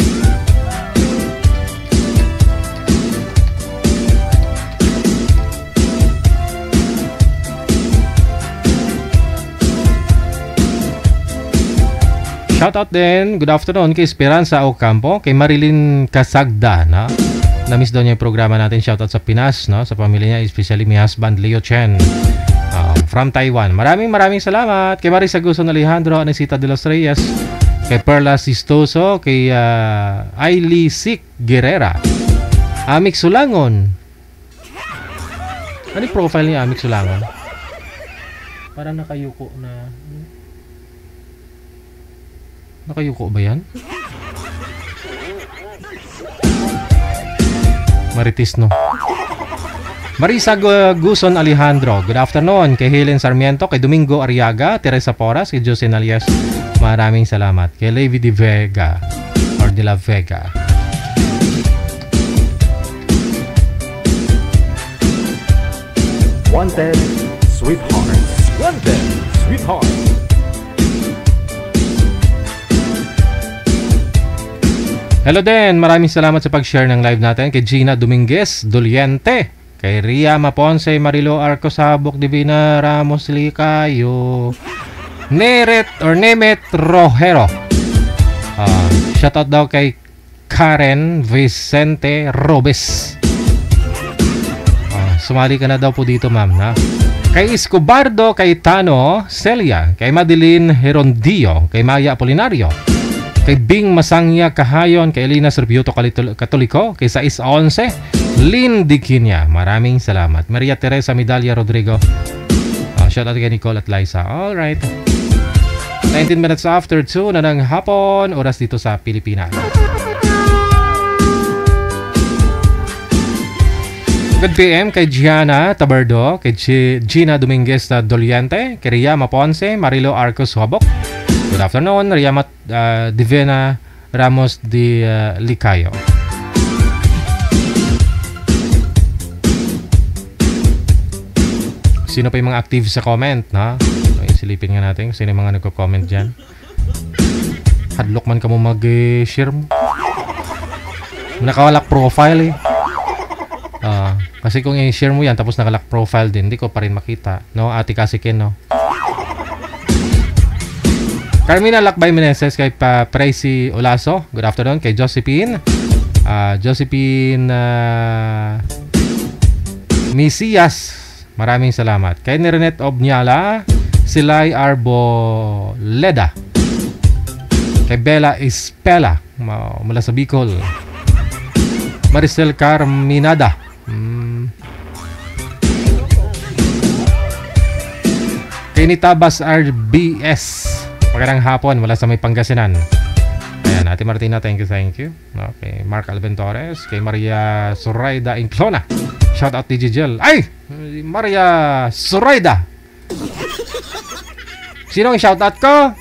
Shoutout din, good afternoon kay Esperanza Ocampo, kay Marilyn Casagda, na-miss daw niya yung programa natin. Shoutout sa Pinas, sa pamilya niya, especially my husband Leo Chen from Taiwan. Maraming salamat. Kay Marisa Guzon Alejandro, Anesita de los Reyes, kay Perla Sistoso, kay Ailey Sik Guerrera, Amik Sulangon. Ano yung profile ni Amik Sulangon? Parang nakayuko na... Nakayuko ba yan? Maritis, no? Marisa Guzon Alejandro, good afternoon. Kay Helen Sarmiento, kay Domingo Arriaga, Teresa Porras, kay Jose Nalias, maraming salamat. Kay Levi de Vega or de la Vega. Wanted Sweethearts. London, sweetheart. Hello din, maraming salamat sa pag-share ng live natin kay Gina Dominguez Doliente, kay Ria Maponce, Marilo Arcosabok, Divina Ramos Licayo, Nemet Rojero. Shoutout daw kay Karen Vicente Robes. Sumali ka na daw po dito, ma'am, ha? Kay Escobardo, kay Tano Celia, kay Madeline Herondio, kay Maya Apolinario, kay Bing Masangya Kahayon, kay Elina Serbiuto Katoliko, kay Sais 11, Lynn Dikinya. Maraming salamat. Maria Teresa Medalla Rodrigo. Shoutout kay Nicole at Liza. Alright. 19 minutes after 2 na ng hapon, oras dito sa Pilipinas. Good PM kay Gianna Tabardo, kay Gina Dominguez Doliente, kay Ria Maponce, Marilo Arcos Hobok. Good afternoon, Ria Divina Ramos de Licayo. Sino pa yung mga active sa comment, na? Silipin nga natin sino yung mga nagko-comment dyan. Hadlock man ka mo mag-share mo. Nakawalak profile eh. Kasi kung i-share mo yan tapos nakalak profile din, hindi ko pa rin makita, no? Ate Kasikin, no? Carmina Lakbay Meneses, kay Preci Olaso, good afternoon. Kay Josephine Misias, maraming salamat. Kay Nerenet Obnyala, Silay Arboleda, kay Bella Ispela mula sa Bicol, Maricel Carminada, kay Nitabas RBS, magandang hapon mula sa may Pangasinan. Ayan, Ate Martina, thank you. Okay, Mark Alben Torres, kay Maria Zoraida Inclona, shout out DJ Jel. Ay! Maria Zoraida, sino ang shoutout ko?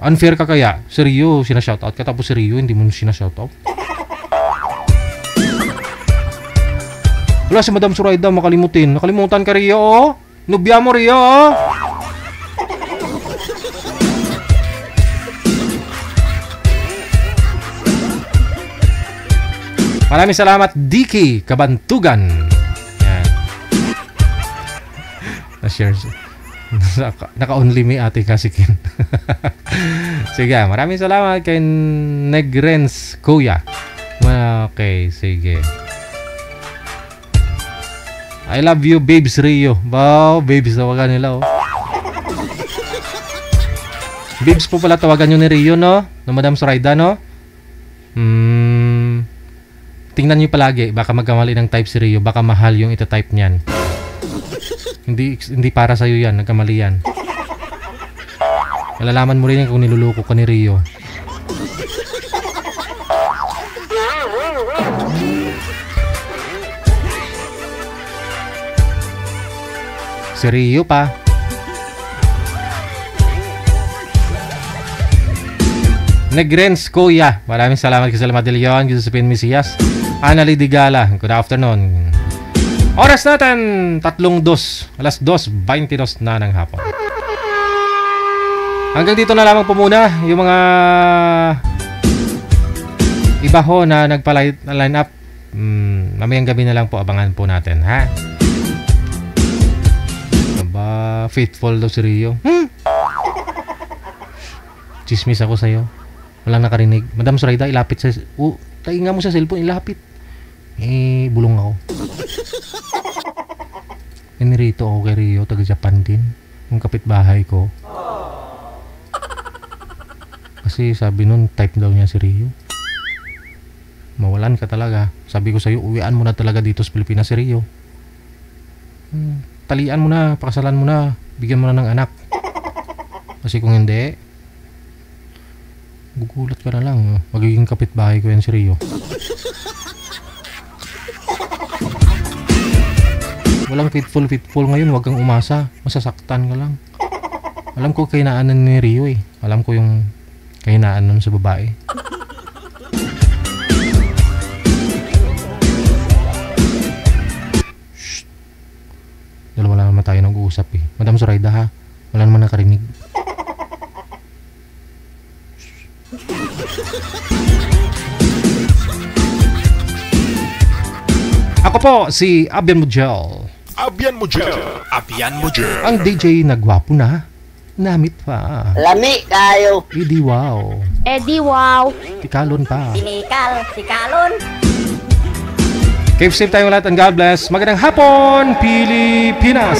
Unfair ka kaya? Si Rio, sinashoutout ka, tapos si Rio hindi mo sinashoutout. Wala si Madam Zoraida, nakalimutan ka, Rio, oh. Nubya mo, Rio, oh. Maraming salamat, Diki Kabantugan. Yan. Na-share siya. Naka-only me, Ate Kasikin. Sige, maraming salamat kay Negrens Kuya. Okay, sige. I love you, babes Rio. Wow, babes tawagan nila, oh. Babes po pala tawagan nyo ni Rio, no? No, Madam Zoraida, no? Tingnan nyo palagi, baka magkamali ng type si Rio, baka mahal yung ita-type niyan. Hindi para sa'yo yan, nagkamali yan. Malalaman mo rin yan kung niluloko ka ni Rio. Si Rio pa. Negrens Kuya, maraming salamat kay Salma De Leon, Josephine Misias, Annalie Digala, good afternoon. Oras natin, 3:02, alas 2:22 na ng hapon. Hanggang dito na lamang po muna yung mga iba ho na nagpa-line up. Mamayang gabi na lang po, abangan po natin, ha? Aba, faithful daw si Rio. Chismis ako sa'yo. Walang nakarinig. Madam Zoraida, ilapit sa... tainga mo sa cellphone, ilapit. Bulong ako. Nirito ako kay Rio, taga Japan din. Yung kapitbahay ko. Kasi sabi nun, type daw niya si Rio. Mawalan ka talaga. Sabi ko sa'yo, uwian mo na talaga dito sa Pilipinas si Rio. Talian mo na, pakasalan mo na, bigyan mo na ng anak. Kasi kung hindi, gugulat ka na lang. Magiging kapitbahay ko yan si Rio. Walang fitful ngayon, wag kang umasa. Masasaktan ka lang. Alam ko kahinaan ni Rio eh. Alam ko yung kahinaan nun sa babae. Shhh. Dalawa lang naman tayo nag-uusap. nag-uusap eh. Madam Zoraida ha. Wala naman nakarinig. Ako po si Abian Mujel. Abian Mujel. Abian Mujel. Ang DJ na gwapo na. Namit pa. Lami kayo. Edi wow. Edi wow. Tikalon pa. Sinikal. Sikalon. Keep safe tayong lahat and God bless. Magandang hapon, Pilipinas!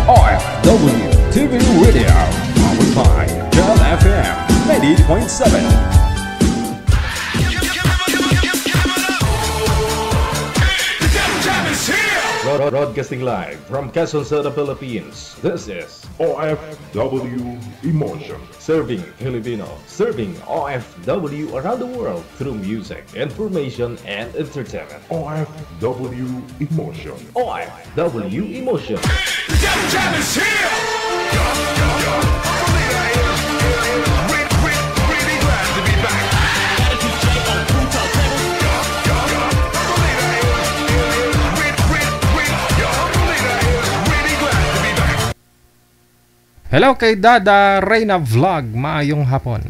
OFW TV Radio, powered by John FM 90.7. Broadcasting live from Quezon City, Philippines. This is OFW Emotion. Serving Filipino, serving OFW around the world through music, information, and entertainment. OFW Emotion. OFW Emotion. Jam is here! Really glad to be back. Hello kay Dada Reyna Vlog. Maayong hapon.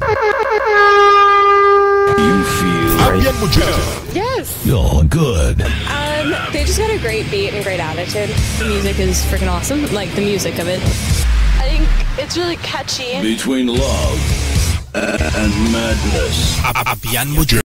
You feel Abian Mujel. Yes. You're good. They just got a great beat and great attitude. The music is freaking awesome. Like the music of it. I think it's really catchy. Between love and madness. Abian Mujel.